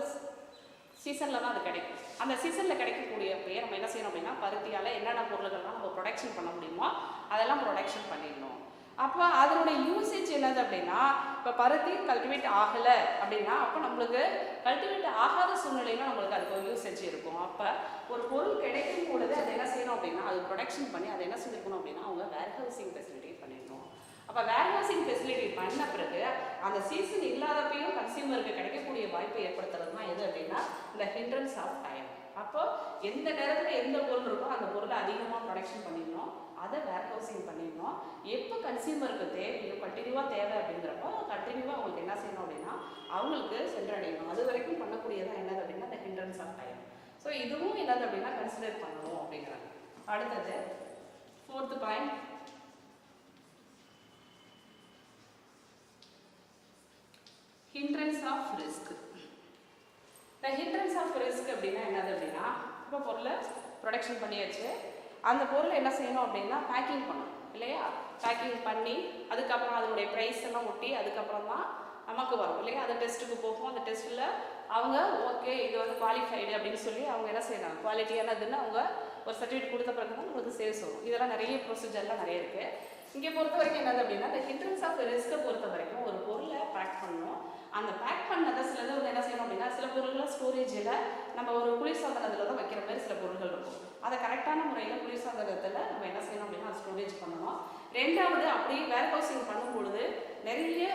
சீசனில் தான் அது கிடைக்கும். அந்த சீசனில் கிடைக்கக்கூடியப்பயே நம்ம என்ன செய்யணும் அப்படின்னா பருத்தியால் என்னென்ன பொருள்கள்லாம் நம்ம ப்ரொடக்ஷன் பண்ண முடியுமோ அதெல்லாம் ப்ரொடக்ஷன் பண்ணிடணும். அப்போ அதனுடைய யூசேஜ் என்னது அப்படின்னா இப்போ பருத்தி கல்டிவேட் ஆகலை அப்படின்னா அப்போ நம்மளுக்கு கல்டிவேட் ஆகாத சூழ்நிலையில நம்மளுக்கு அதுக்கு ஒரு யூசேஜ் இருக்கும். அப்போ ஒரு பொருள் கிடைக்கும் பொழுது அதை என்ன செய்யணும் அப்படின்னா அது ப்ரொடக்ஷன் பண்ணி அதை என்ன செஞ்சுக்கணும் அப்படின்னா அவங்க வேர்ஹவுசிங் ஃபெசிலிட்டி பண்ணிடணும். அப்போ வேர்ஹவுசிங் ஃபெசிலிட்டி பண்ண பிறகு அந்த சீசன் இல்லாதப்பையும் கன்சியூமருக்கு கிடைக்கக்கூடிய வாய்ப்பை ஏற்படுத்துறது தான் எது அப்படின்னா இந்த ஹிண்ட்ரன்ஸ் ஆஃப் டைம். அப்போ எந்த நேரத்தில் எந்த பொருள் இருக்கோ அந்த பொருளை அதிகமாக ப்ரொடக்ஷன் பண்ணிடணும், அதை வேர் ஹவுசிங் பண்ணிடணும். எப்போ கன்சியூமருக்கு தேவையோ கண்டினியூவாக தேவை அப்படிங்கிறப்போ கண்டினியூவாக அவங்களுக்கு என்ன செய்யணும் அப்படின்னா அவங்களுக்கு சென்றடையணும். அது வரைக்கும் பண்ணக்கூடியதான் என்னது அப்படின்னா இந்த ஹிண்ட்ரன்ஸ் ஆஃப் டைம். ஸோ இதுவும் என்னது அப்படின்னா கன்சிடர் பண்ணணும் அப்படிங்கிறாங்க. அடுத்தது 4th point, hindrance of risk. The hindrance of risk அப்படின்னா என்னது அப்படின்னா இப்போ பொருளை ப்ரொடக்ஷன் பண்ணியாச்சு, அந்த பொருளை என்ன செய்யணும் அப்படின்னா பேக்கிங் பண்ணணும் இல்லையா? பேக்கிங் பண்ணி அதுக்கப்புறம் அதனுடைய ப்ரைஸ் எல்லாம் ஒட்டி அதுக்கப்புறம் தான் நமக்கு வரும் இல்லையா? அது டெஸ்ட்டுக்கு போகும். அந்த டெஸ்ட்டில் அவங்க ஓகே இது வந்து குவாலிஃபைடு அப்படின்னு சொல்லி அவங்க என்ன செய்யறாங்க, குவாலிட்டியானதுன்னு அவங்க ஒரு சர்டிஃபிகேட் கொடுத்த பிறகு தான் உங்களுக்கு சேல்ஸ் வரும். இதெல்லாம் நிறைய ப்ரொசீஜர்லாம் நிறைய இருக்குது. இங்கே பொறுத்த வரைக்கும் என்னது அப்படின்னா இந்த ஹிண்ட்ரன்ஸ் ஆஃப் ரிஸ்க்கை பொறுத்த வரைக்கும் ஒரு பொருளை பேக் பண்ணணும். அந்த பேக் பண்ணதை சிலது வந்து என்ன செய்யணும் அப்படின்னா சில பொருள்களை ஸ்டோரேஜில் நம்ம ஒரு குளிர்சாதனத்தில் தான் வைக்கிற மாதிரி சில பொருட்கள் இருக்கும். அதை கரெக்டான முறையில் குளிர்சாதனத்தில் நம்ம என்ன செய்யணும் அப்படின்னா ஸ்டோரேஜ் பண்ணணும். ரெண்டாவது அப்படியே வேர் ஹவுசிங் பண்ணும் பொழுது நிறைய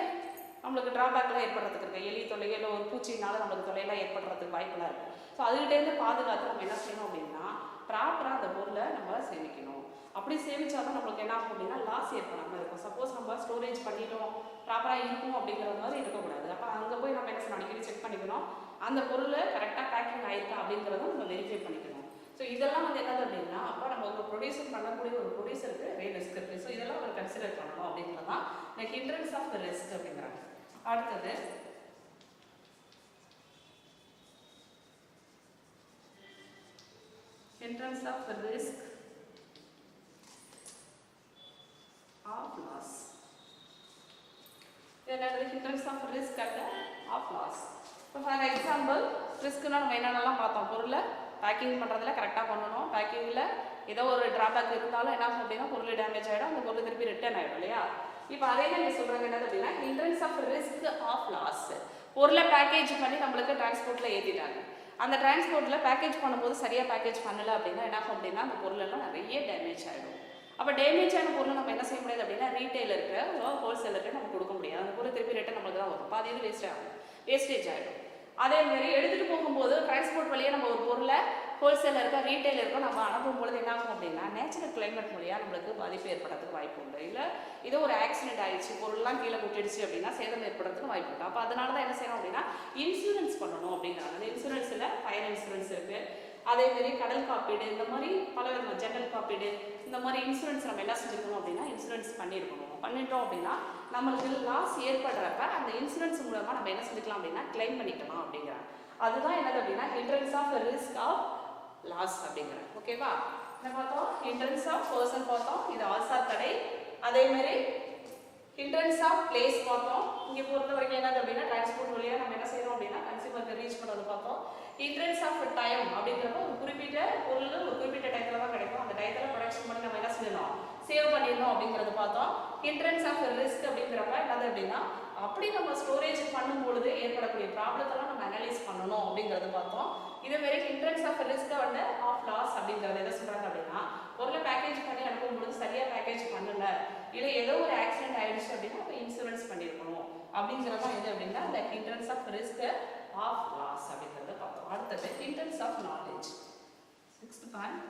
நம்மளுக்கு ட்ராபேக்லாம் ஏற்படுறதுக்கு இருக்குது. எலி தொல்லையோ இல்லை ஒரு பூச்சினால நம்மளுக்கு தொல்லையெல்லாம் ஏற்படுறதுக்கு வாய்ப்பெல்லாம் இருக்குது. ஸோ அதுகிட்டேருந்து பாதுகாத்து நம்ம என்ன செய்யணும் அப்படின்னா ப்ராப்பராக அந்த பொருளை நம்ம சேமிக்கணும். அப்படி சேமிச்சாலும் நம்மளுக்கு என்ன ஆகும் அப்படின்னா லாஸ் ஏற்படாமல் இருக்கும். சப்போஸ் நம்ம ஸ்டோரேஜ் பண்ணிட்டோம் ப்ராப்பராக இருக்கும் அப்படிங்கிற மாதிரி இருக்கக்கூடாது. அப்போ அங்கே போய் நம்ம என்ன செய்யணும், அடிக்கடி செக் பண்ணிக்கணும் அந்த பொருள் கரெக்டாக பேக்கிங் ஆயிருக்கா அப்படிங்கிறதும் நம்ம வெரிஃபை பண்ணிக்கணும். ஸோ இதெல்லாம் வந்து என்னது அப்படின்னா அப்போ நம்ம ஒரு ப்ரொடியூசர் பண்ணக்கூடிய ஒரு ப்ரொடியூசருக்கு நிறைய ரிஸ்க் இருக்குது. ஸோ இதெல்லாம் ஒரு கன்சிடர் பண்ணணும் அப்படிங்கிறது தான் இந்த ஹிண்ட்ரன்ஸ் ஆஃப் ரிஸ்க் அப்படிங்கிறாங்க. அடுத்தது hindrance of risk of loss. என்னது hindrance of risk and of loss? இப்போ ஃபார் எக்ஸாம்பிள் ரிஸ்க்குன்னா நம்ம என்னென்னலாம் பார்த்தோம், பொருளை பேக்கிங் பண்ணுறதுல கரெக்டாக பண்ணணும். பேக்கிங்கில் ஏதோ ஒரு ட்ராபேக் இருந்தாலும் என்ன ஆகும் அப்படின்னா பொருள் டேமேஜ் ஆகிடும், அந்த பொருள் திருப்பி ரிட்டர்ன் ஆகிடும் இல்லையா? இப்போ அதே தான் நீங்கள் சொல்கிறாங்க என்னது அப்படின்னா hindrance of risk of loss. பொருளை பேக்கேஜ் பண்ணி நம்மளுக்கு டிரான்ஸ்போர்ட்டில் ஏற்றிட்டாங்க. அந்த டிரான்ஸ்போர்ட்டில் பேக்கேஜ் பண்ணும்போது சரியாக பேக்கேஜ் பண்ணலை அப்படின்னா என்ன ஆகும் அப்படின்னா அந்த பொருளெல்லாம் நிறைய டேமேஜ் ஆகிடும். அப்போ டேமேஜ் ஆன பொருளை நம்ம என்ன செய்ய முடியாது அப்படின்னா ரீட்டைலருக்கு ஹோல்சேலருக்கு நம்ம கொடுக்க முடியாது. அந்த பொருள் திருப்பி ரிட்டர்ன் நம்மளுக்கு தான் வரும், பாதி இது வேஸ்டேஜ் ஆகிடும். அதேமாரி எடுத்துகிட்டு போகும்போது டிரான்ஸ்போர்ட் வழியாக நம்ம ஒரு பொருளை ஹோல்சேலருக்கோ ரீட்டைலருக்கோ நம்ம அனுப்பும் பொழுது என்ன ஆகும் அப்படின்னா நேச்சுரல் கிளைமேட் மூலியாக நம்மளுக்கு பாதிப்பு ஏற்படுறதுக்கு வாய்ப்பு உண்டு. இல்லை ஏதோ ஒரு ஆக்சிடென்ட் ஆயிடுச்சு, பொருள்லாம் கீழே கொட்டிடுச்சு அப்படின்னா சேதம் ஏற்படுறதுக்கு வாய்ப்பு உண்டு. அப்போ அதனால தான் என்ன செய்யணும் அப்படின்னா இன்சூரன்ஸ் பண்ணணும் அப்படிங்கிறாங்க. அந்த இன்சூரன்ஸில் ஃபயர் இன்சூரன்ஸ் இருக்குது, அதேமாரி கடல் காப்பீடு, இந்த மாதிரி பல விதமான ஜெனரல் காப்பீடு, இந்த மாதிரி இன்சூரன்ஸ் நம்ம என்ன செஞ்சுக்கணும் அப்படின்னா இன்சூரன்ஸ் பண்ணியிருக்கணும். பண்ணிட்டோம் அப்படின்னா நம்மளுக்கு லாஸ் ஏற்படுறப்ப அந்த இன்சூரன்ஸ் மூலமாக நம்ம என்ன செஞ்சுக்கலாம் அப்படின்னா கிளைம் பண்ணிக்கலாம் அப்படிங்கிறாங்க. அதுதான் என்னது அப்படின்னா hindrance of risk of loss அப்படிங்கிறாங்க. ஓகேவா? என்ன பார்த்தோம், ஹிண்ட்ரன்ஸ் ஆஃப் பர்சன் பார்த்தோம், இது ஆல்சார் தடை. அதேமாரி ஹிண்ட்ரன்ஸ் ஆஃப் பிளேஸ் பார்த்தோம். இங்கே பொறுத்த வரைக்கும் என்னது அப்படின்னா டிரான்ஸ்போர்ட் வழியாக நம்ம என்ன செய்யணும் அப்படின்னா கன்சியூமருக்கு ரீச் பண்ணுறது பார்த்தோம். ஹிண்ட்ரன்ஸ் ஆஃப் டைம் அப்படிங்கிறப்ப ஒரு குறிப்பிட்ட பொருள் ஒரு குறிப்பிட்ட டயத்தில் தான் கிடைக்கும், அந்த டயத்தில் ப்ரொடக்ஷன் பண்ணி நம்ம என்ன செய்யணும் சேவ் பண்ணிடணும் அப்படிங்கிறது பார்த்தோம். ஹிண்ட்ரன்ஸ் ஆஃப் ரிஸ்க் அப்படிங்கிறப்ப என்னது அப்படின்னா அப்படி நம்ம ஸ்டோரேஜ் பண்ணும்பொழுது ஏற்படக்கூடிய ப்ராப்ளத்தெல்லாம் நம்ம அனலைஸ் பண்ணணும் அப்படிங்கிறது பார்த்தோம். இதேமாரி ஹிண்ட்ரன்ஸ் ஆஃப் ரிஸ்க்கை வந்து ஆஃப் லாஸ் அப்படிங்கிறது எதை சொல்கிறாங்க அப்படின்னா பொருளை பேக்கேஜ் பண்ணி அனுப்பும்பொழுது சரியாக பேக்கேஜ் பண்ணலை, இல்லை ஏதோ ஒரு ஆக்சிடென்ட் ஆயிடுச்சு அப்படின்னா அப்போ இன்சூரன்ஸ் பண்ணியிருக்கணும் அப்படிங்கிறதான் எது அப்படின்னா இந்த hindrance of risk of loss அப்படிங்கிறத பார்த்தோம். அடுத்தது hindrance of knowledge. 6th point,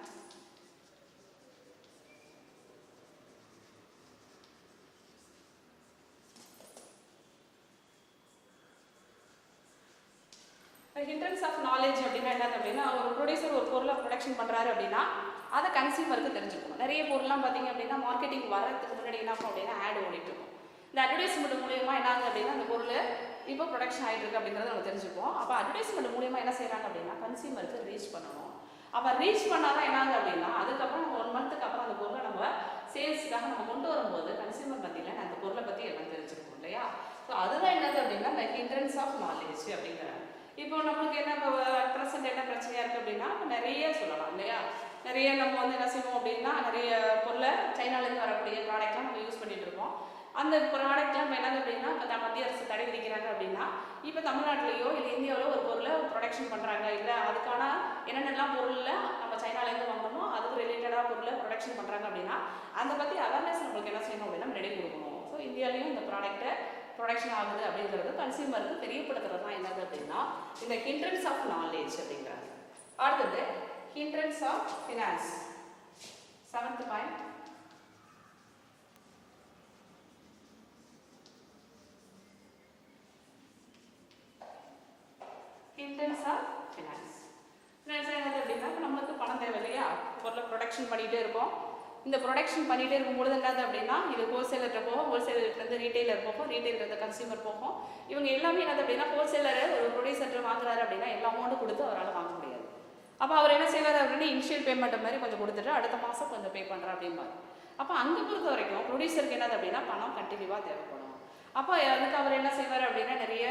hindrance of knowledge அப்படின்னா என்னது அப்படின்னா ஒரு ப்ரொடியூசர் ஒரு பொருளை ப்ரொடக்ஷன் பண்ணுறாரு அப்படின்னா அதை கன்சியூமருக்கு தெரிஞ்சுக்கணும். நிறைய பொருள்லாம் பார்த்தீங்க அப்படின்னா மார்க்கெட்டிங் வர்றதுக்கு முன்னாடி என்ன ஆகும் அப்படின்னா ஆட் ஓடிட்டு இருக்கும். இந்த அட்வர்டைஸ்மெண்ட் மூலியமாக என்ன ஆகுது அப்படின்னா அந்த பொருள் இப்போ ப்ரொடக்ஷன் ஆகிட்டு இருக்கு அப்படிங்கிறத நம்ம தெரிஞ்சுப்போம். அப்போ அட்வர்டைஸ்மெண்ட் மூலியமாக என்ன செய்கிறாங்க அப்படின்னா கன்சியூமருக்கு ரீச் பண்ணணும். அப்போ ரீச் பண்ணாதான் என்ன ஆகுது அப்படின்னா அதுக்கப்புறம் 1 மந்த்துக்கு அப்புறம் அந்த பொருளை நம்ம சேல்ஸுக்காக நம்ம கொண்டு வரும்போது கன்சியூமர் பற்றியில் அந்த பொருளை பற்றி எல்லாம் தெரிஞ்சுக்கணும் இல்லையா? ஸோ அதுதான் என்னது அப்படின்னா இந்த ஹிண்ட்ரன்ஸ் ஆஃப் நாலேஜ் அப்படிங்கிறாங்க. இப்போ நம்மளுக்கு என்ன இப்போ ப்ரெசென்ட் என்ன பிரச்சனையாக இருக்குது அப்படின்னா நிறைய சொல்லலாம் இல்லையா? நிறைய நம்ம வந்து என்ன செய்வோம் அப்படின்னா நிறைய பொருளை சைனாலேருந்து வரக்கூடிய ப்ராடக்ட்லாம் நம்ம யூஸ் பண்ணிகிட்டு இருக்கோம். அந்த ப்ராடக்ட்லாம் இப்போ என்னது அப்படின்னா இப்போ மத்திய அரசு தடை விதிக்கிறாங்க அப்படின்னா இப்போ தமிழ்நாட்டிலையோ இல்லை இந்தியாவிலோ ஒரு பொருளை ப்ரொடக்ஷன் பண்ணுறாங்க, இல்லை அதுக்கான என்னென்னலாம் பொருளில் நம்ம சைனாலேருந்து வாங்கணும் அதுக்கு ரிலேட்டடாக பொருளை ப்ரொடக்ஷன் பண்ணுறாங்க அப்படின்னா அதை பற்றி அவேர்னஸ் நம்மளுக்கு என்ன செய்யணும் அப்படின்னா ரெடி கொடுக்கணும். ஸோ இந்தியாவிலையும் இந்த ப்ராடக்ட்டை ப்ரொடக்ஷன் ஆகுது அப்படிங்கிறது கன்சியூமருக்கு தெரியப்படுத்துறது தான் என்னது அப்படின்னா இந்த ஹிண்ட்ரன்ஸ் ஆஃப் நாலேஜ் அப்படிங்கிறாங்க. அடுத்தது hindrance of finance. 7th point, பொருளை ப்ரொடக்ஷன் பண்ணிகிட்டே இருக்கோம். இந்த ப்ரொடக்ஷன் பண்ணிகிட்டே இருக்கும்பொழுது என்னது அப்படின்னா இது ஹோல்சேலர்கிட்ட போகும், ஹோல்சேலர்லேருந்து ரீட்டைலர் போகும், ரீட்டைலர் கன்சியூமர் போகும். இவங்க எல்லாமே என்னது அப்படின்னா ஹோல்சேலர் ஒரு ப்ரொடியூசர் வாங்குறாரு அப்படின்னா எல்லா அமௌண்ட்டும் கொடுத்து அவரால் வாங்க முடியாது. அப்போ அவர் என்ன செய்வார் அப்படின்னா இனிஷியல் பேமெண்ட் மாதிரி கொஞ்சம் கொடுத்துட்டு அடுத்த மாதம் கொஞ்சம் பே பண்ணுறேன் அப்படிம்பாரு. அப்போ அங்கே பொறுத்த வரைக்கும் ப்ரொடியூசருக்கு என்னது அப்படின்னா பணம் கண்டினியூவாக தேவைப்படும். அப்போ அதுக்கு அவர் என்ன செய்வார் அப்படின்னா நிறைய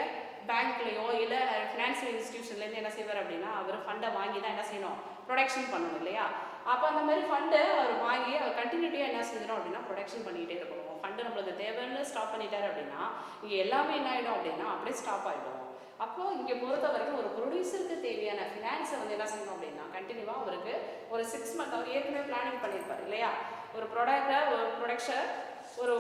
பேங்க்லேயோ இல்லை ஃபினான்ஷியல் இன்ஸ்டியூஷன்லேருந்து என்ன செய்வார் அப்படின்னா அவர் ஃபண்டை வாங்கி தான் என்ன செய்யணும், ப்ரொடக்ஷன் பண்ணணும் இல்லையா. அப்போ அந்த மாதிரி ஃபண்டை அவர் வாங்கி அவர் கண்டினியூட்டியாக என்ன செஞ்சிடும் அப்படின்னா ப்ரொடக்ஷன் பண்ணிகிட்டே இருக்கணும். ஃபண்டு நம்மளுக்கு தேவைன்னு ஸ்டாப் பண்ணிட்டார் அப்படின்னா இங்கே எல்லாமே என்ன ஆகிடும் அப்படின்னா அப்படியே ஸ்டாப் ஆகிடும். அப்போது இங்கே பொறுத்த வரைக்கும் ஒரு ப்ரொடியூசருக்கு தேவையான ஃபினான்ஸை வந்து என்ன செய்யணும் அப்படின்னா கண்டினியூவாக அவருக்கு ஒரு 6 months அவர் ஏற்கனவே பிளானிங் பண்ணியிருப்பார் இல்லையா. ஒரு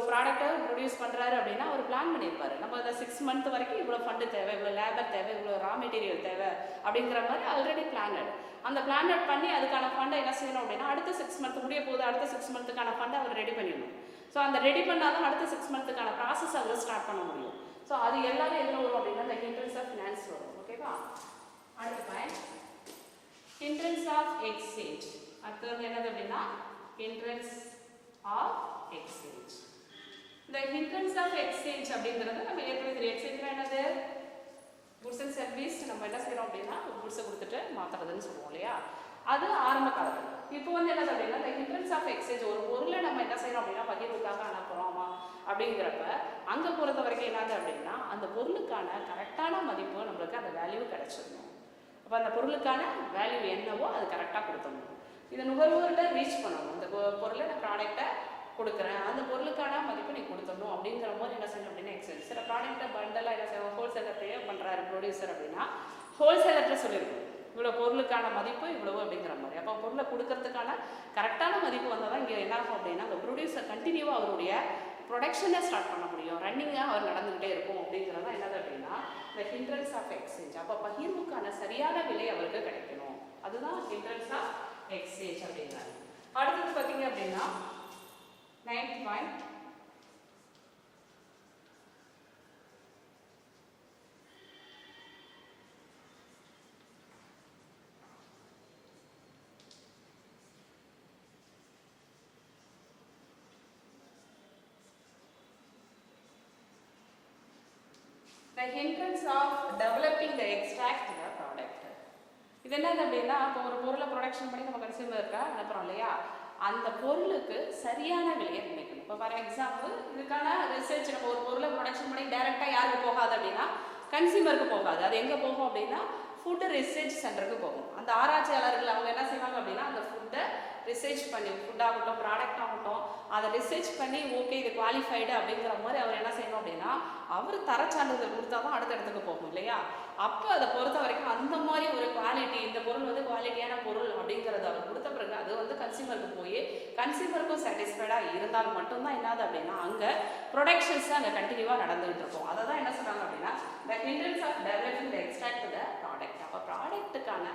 ப்ராடக்டை ப்ரொடியூஸ் பண்ணுறாரு அப்படின்னா ஒரு பிளான் பண்ணியிருப்பாரு. நம்ம அதை 6 months வரைக்கும் இவ்வளோ ஃபண்டு தேவை, இவ்வளோ லேபர் தேவை, இவ்வளோ ரா மெட்டீரியல் தேவை அப்படிங்கிற மாதிரி ஆல்ரெடி பிளானட். அந்த பிளானட் பண்ணி அதுக்கான ஃபண்டை என்ன செய்யணும் அப்படின்னா அடுத்த 6 months முடிய போது அடுத்த 6 monthsக்கான ஃபண்டை அவர் ரெடி பண்ணிடணும். ஸோ அந்த ரெடி பண்ணால் தான் அடுத்த 6 monthsக்கான ப்ராசஸ் அவர் ஸ்டார்ட் பண்ண முடியும். ஸோ அது எல்லாமே எதில் வரும் அப்படின்னா இந்த ஹிண்ட்ரன்ஸ் ஆஃப் ஃபினான்ஸ் வரும். ஓகேவா. அடுத்த பாயிண்ட் ஹிண்ட்ரன்ஸ் ஆஃப் எக்ஸ்சேஞ்ச். அடுத்தது வந்து என்னது அப்படின்னா ஹிண்ட்ரன்ஸ் ஆஃப் எக்ஸ்சேஞ்ச். இந்த ஹிண்ட்ரன்ஸ் ஆஃப் எக்ஸ்சேஞ்ச் அப்படிங்கிறது நம்ம ஏற்கனவே தெரியும். எக்ஸ்சேஞ்ச்னா என்னது, குட்ஸ் அண்ட் சர்வீஸ் நம்ம என்ன செய்யறோம் அப்படின்னா குட்ஸை கொடுத்துட்டு மாற்றுறதுன்னு சொல்லுவோம் இல்லையா. அது ஆரம்ப காலத்தில். இப்போ வந்து என்னது அப்படின்னா இந்த ஹிண்ட்ரன்ஸ் ஆஃப் எக்ஸ்சேஞ்ச் ஒரு பொருளை நம்ம என்ன செய்யறோம் அப்படின்னா பகிர்வுக்காக அனுப்புகிறோமா அப்படிங்கிறப்ப அங்கே பொறுத்த வரைக்கும் என்னது அப்படின்னா அந்த பொருளுக்கான கரெக்டான மதிப்பு நம்மளுக்கு அந்த வேல்யூ கிடைச்சிடணும். அப்போ அந்த பொருளுக்கான வேல்யூ என்னவோ அது கரெக்டாக கொடுத்துடணும். இதை நுகர்வோர்கிட்ட ரீச் பண்ணணும். இந்த பொருளை நான் ப்ராடக்டை கொடுக்குறேன், அந்த பொருளுக்கான மதிப்பு நீ கொடுத்துடணும் அப்படிங்கிற போது என்ன செய்யணும் அப்படின்னா எக்ஸ்சேஞ்ச். சில ப்ராடக்ட்டை பண்டலாக என்ன செய்வோம், ஹோல்சேலர் பே பண்ணுறாரு ப்ரொடியூசர் அப்படின்னா ஹோல்சேலர்கிட்ட சொல்லியிருக்கோம் இவ்வளோ பொருளுக்கான மதிப்பு இவ்வளவு அப்படிங்கிற மாதிரி. அப்போ பொருளை கொடுக்கறதுக்கான கரெக்டான மதிப்பு வந்தால் தான் இங்கே என்ன ஆகும் அப்படின்னா அந்த ப்ரொடியூசர் கண்டினியூவாக அவருடைய ப்ரொடக்ஷனை ஸ்டார்ட் பண்ண முடியும், ரன்னிங்காக அவர் நடந்துகிட்டே இருக்கும் அப்படிங்கிறது தான் என்னது அப்படின்னா இந்த ஹிண்ட்ரன்ஸ் ஆஃப் எக்ஸ்சேஞ்ச். அப்போ பகிர்வுக்கான சரியான விலை அவருக்கு கிடைக்கணும், அதுதான் ஹிண்ட்ரன்ஸ் ஆஃப் எக்ஸ்சேஞ்ச் அப்படிங்கிறாங்க. அடுத்தது பார்த்தீங்க அப்படின்னா 9th point the hindrance of developing the extract the product. இது என்னது அப்படின்னா இப்போ ஒரு பொருளை ப்ரொடக்ஷன் பண்ணி நம்ம கன்சியூமருக்கு அனுப்புகிறோம் இல்லையா, அந்த பொருளுக்கு சரியான விலையை நினைக்கணும். இப்போ ஃபார் எக்ஸாம்பிள் இதுக்கான ரிசர்ச் நம்ம ஒரு பொருளை ப்ரொடக்ஷன் பண்ணி டைரெக்டாக யாருக்கு போகாது அப்படின்னா கன்சியூமருக்கு போகாது. அது எங்கே போகும் அப்படின்னா ஃபுட்டு ரிசர்ச் சென்டருக்கு போகும். அந்த ஆராய்ச்சியாளர்கள் அவங்க என்ன செய்வாங்க அப்படின்னா அந்த ஃபுட்டை ரிசர்ச் பண்ணி ஃபுட்டாகட்டும் ப்ராடக்ட் ஆகட்டும் அதை ரிசர்ச் பண்ணி ஓகே இது குவாலிஃபைடு அப்படிங்கிற மாதிரி அவர் என்ன செய்யணும் அப்படின்னா அவர் தரச்சான்றிதழ் கொடுத்தா தான் அடுத்த இடத்துக்கு போகும் இல்லையா. அப்போ அதை பொறுத்த வரைக்கும் அந்த மாதிரி ஒரு குவாலிட்டி இந்த பொருள் வந்து குவாலிட்டியான பொருள் அப்படிங்கிறது அவர் கொடுத்த பிறகு அது வந்து கன்சியூமருக்கு போய் கன்சியூமருக்கும் சாட்டிஸ்ஃபைடாக இருந்தால் மட்டும்தான் என்னது அப்படின்னா அங்கே ப்ரொடக்ஷன்ஸ் அங்கே கண்டினியூவாக நடந்துகிட்டு இருக்கும். அதை தான் என்ன சொல்கிறாங்க அப்படின்னா the hindrance of developing the extract to the product. அப்போ ப்ராடக்ட்டுக்கான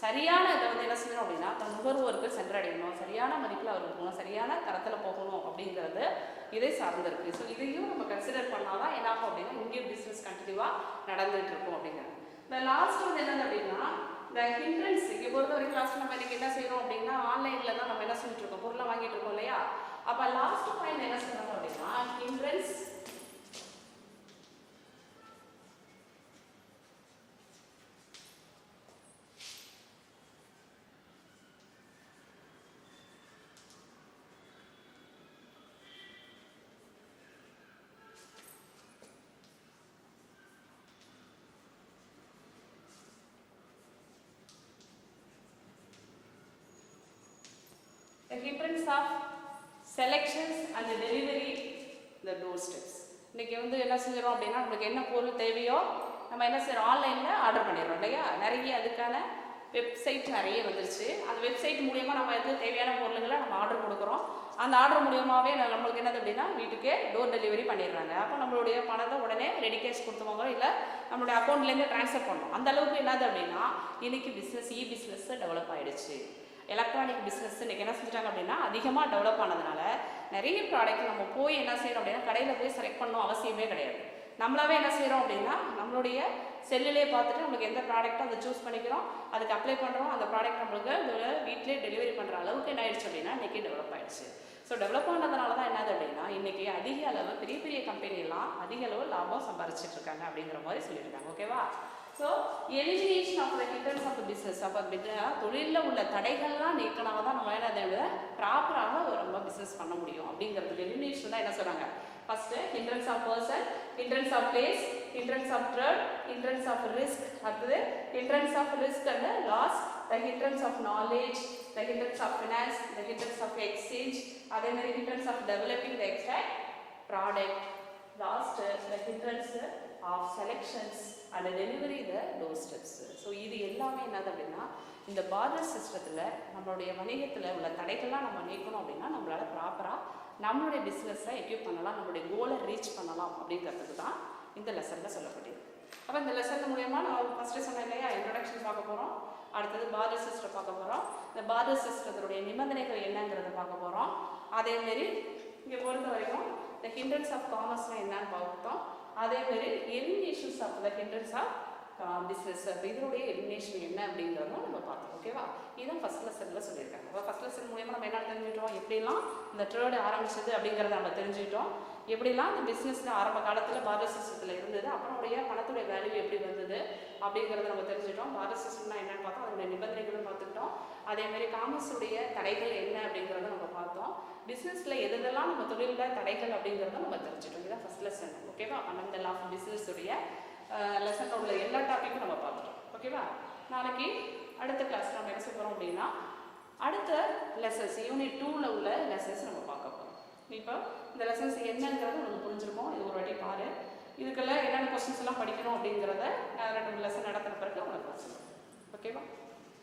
சரியான இதை வந்து என்ன செய்யணும் அப்படின்னா தன் நுகர்வோருக்கு சென்றடையணும், சரியான மதிப்பில் அவர் போகணும், சரியான தரத்தில் போகணும் அப்படிங்கிறது இதை சார்ந்திருக்கு. ஸோ இதையும் நம்ம கன்சிடர் பண்ணால் தான் என்ன ஆகும் அப்படின்னா இங்கே பிஸ்னஸ் கண்டினியூவாக நடந்துகிட்டு இருக்கும் அப்படிங்கிறது. இந்த லாஸ்ட் வந்து என்னது அப்படின்னா இந்த ஹிண்ட்ரன்ஸ் இங்கே பொறுத்த வரைக்கும் லாஸ்ட் நம்ம இன்றைக்கி என்ன செய்யறோம் அப்படின்னா ஆன்லைனில் தான் நம்ம என்ன சொல்லிட்டு இருக்கோம் பொருளை வாங்கிட்டு இருக்கோம் இல்லையா. அப்போ லாஸ்ட் பாயிண்ட் என்ன சொல்றாங்க அப்படின்னா hindrance the hindrance of selections and the delivery the doorsteps. இன்றைக்கி வந்து என்ன செஞ்சிடும் அப்படின்னா நம்மளுக்கு என்ன பொருள் தேவையோ நம்ம என்ன செய்யறோம் ஆன்லைனில் ஆர்டர் பண்ணிடுறோம் இல்லையா. நிறைய அதுக்கான வெப்சைட் நிறைய வந்துருச்சு. அந்த வெப்சைட் மூலியமாக நம்ம எது தேவையான பொருள்களை நம்ம ஆர்டர் கொடுக்குறோம். அந்த ஆர்டர் மூலியமாகவே நம்மளுக்கு என்னது அப்படின்னா வீட்டுக்கே டோர் டெலிவரி பண்ணிடுறாங்க. அப்போ நம்மளுடைய பணத்தை உடனே ரெடி கேஷ் கொடுத்தவங்க இல்லை நம்மளுடைய அக்கௌண்ட்லேருந்து ட்ரான்ஸ்ஃபர் பண்ணணும். அந்த அளவுக்கு என்னது அப்படின்னா இன்றைக்கி பிஸ்னஸ் பிஸ்னஸ் டெவலப் ஆகிடுச்சு. எலக்ட்ரானிக் பிஸ்னஸ் இன்றைக்கி என்ன செஞ்சுட்டாங்க அப்படின்னா அதிகமாக டெவலப் ஆனதுனால நிறைய ப்ராடக்ட் நம்ம போய் என்ன செய்யணும் அப்படின்னா கடையில் போய் செலக்ட் பண்ணணும் அவசியமே கிடையாது. நம்மளாவே என்ன செய்கிறோம் அப்படின்னா நம்மளுடைய செல்லிலே பார்த்துட்டு நம்மளுக்கு எந்த ப்ராடக்ட்டோ அதை சூஸ் பண்ணிக்கிறோம், அதுக்கு அப்ளை பண்ணுறோம், அந்த ப்ராடக்ட் நம்மளுக்கு வீட்டிலே டெலிவரி பண்ணுற அளவுக்கு என்ன ஆயிடுச்சு அப்படின்னா இன்றைக்கி டெவலப் ஆகிடுச்சு. ஸோ டெவலப் ஆனதுனால தான் என்னது அப்படின்னா இன்றைக்கி அதிக அளவு பெரிய பெரிய கம்பெனிலாம் அதிக அளவு லாபம் சம்பாரிச்சிட்டு இருக்காங்க அப்படிங்கிற மாதிரி சொல்லியிருக்காங்க. ஓகேவா? So elimination of the hindrance of the business. அப்போ தொழிலில் உள்ள தடைகள்லாம் நீக்கினால தான் நம்ம என்ன அதை ப்ராப்பராக ரொம்ப பிஸ்னஸ் பண்ண முடியும் அப்படிங்கிறது எலிமினேஷன் தான் என்ன சொல்கிறாங்க. First hindrance of person, hindrance of place, hindrance of trade, hindrance of risk, அடுத்தது hindrance of risk and loss, the hindrance of knowledge, the hindrance of finance, the hindrance of exchange, அதே மாதிரி hindrance of developing the extract product, last the hindrance of selections and delivery the door steps. So இது எல்லாமே என்னது அப்படின்னா இந்த border சிஸ்டத்தில் நம்மளுடைய வணிகத்தில் உள்ள தடைகள்லாம் நம்ம நீக்கணும் அப்படின்னா நம்மளால் ப்ராப்பராக நம்மளுடைய பிஸ்னஸை எக்யூப் பண்ணலாம், நம்மளுடைய கோலை ரீச் பண்ணலாம் அப்படிங்கிறதுக்கு தான் இந்த லெசனில் சொல்லப்பட்டிருக்கு. அப்போ இந்த லெசன் மூலயமா நான் ஃபஸ்ட்டு சொன்னேன் இல்லையா, இன்ட்ரடக்ஷன் பார்க்க போகிறோம், அடுத்தது பார்டர் சிஸ்டம் பார்க்க போகிறோம், இந்த பார்டர் சிஸ்டத்தினுடைய நிபந்தனைகள் என்னங்கிறத பார்க்க போகிறோம். அதேமாரி இங்கே பொறுத்த வரைக்கும் இந்த ஹிண்ட்ரன்ஸ் ஆஃப் காமர்ஸ்னால் என்னன்னு பார்த்தோம். அதேமாரி eliminations of the hindrance of business, இதனுடைய எலிமினேஷன் என்ன அப்படிங்கிறதும் நம்ம பார்த்தோம். ஓகேவா? இதுதான் ஃபஸ்ட் லெசனில் சொல்லியிருக்காங்க. அப்போ ஃபஸ்ட் லெசன் மூலயமா நம்ம என்ன தெரிஞ்சுக்கிட்டோம், எப்படிலாம் இந்த ட்ரேடு ஆரம்பிச்சது அப்படிங்கிறத நம்ம தெரிஞ்சுக்கிட்டோம், எப்படிலாம் இந்த பிஸ்னஸில் ஆரம்ப காலத்தில் பார்டர் சிஸ்டத்தில் இருந்தது, அப்புறம் உடைய பணத்துடைய வேல்யூ எப்படி வந்தது அப்படிங்கிறத நம்ம தெரிஞ்சுக்கிட்டோம். பார்டர் சிஸ்டம்னா என்னன்னு பார்த்தோம், அதனுடைய நிபந்தனைகளும் பார்த்துக்கிட்டோம். அதேமாதிரி காமர்ஸுடைய தடைகள் என்ன அப்படிங்கிறத நம்ம பார்த்தோம். பிஸ்னஸில் எதெல்லாம் நம்ம தொழிலில் தடைகள் அப்படிங்கிறத நம்ம தெரிஞ்சுட்டோம். இதுதான் ஃபஸ்ட் லெசன். ஓகேவா? ஃபண்டமெண்டல் ஆஃப் பிஸ்னஸுடைய லெசனில் உள்ள எல்லா டாப்பிக்கும் நம்ம பார்த்துட்டோம். ஓகேவா? நாளைக்கு அடுத்த கிளாஸ் நம்ம என்ன செய்ய போகிறோம் அப்படின்னா அடுத்த லெசன்ஸ் யூனிட் 2ல் உள்ள லெசன்ஸ் நம்ம பார்க்க போகிறோம். இப்போ இந்த லெசன்ஸ் என்னங்கிறது நமக்கு புரிஞ்சிருக்கோம். இது ஒரு வாட்டி பாரு. இதுக்கெல்லாம் என்னென்ன கொஸ்டின்ஸ் எல்லாம் படிக்கணும் அப்படிங்கிறத நான் 2 லெசன் நடத்துகிற பிறகு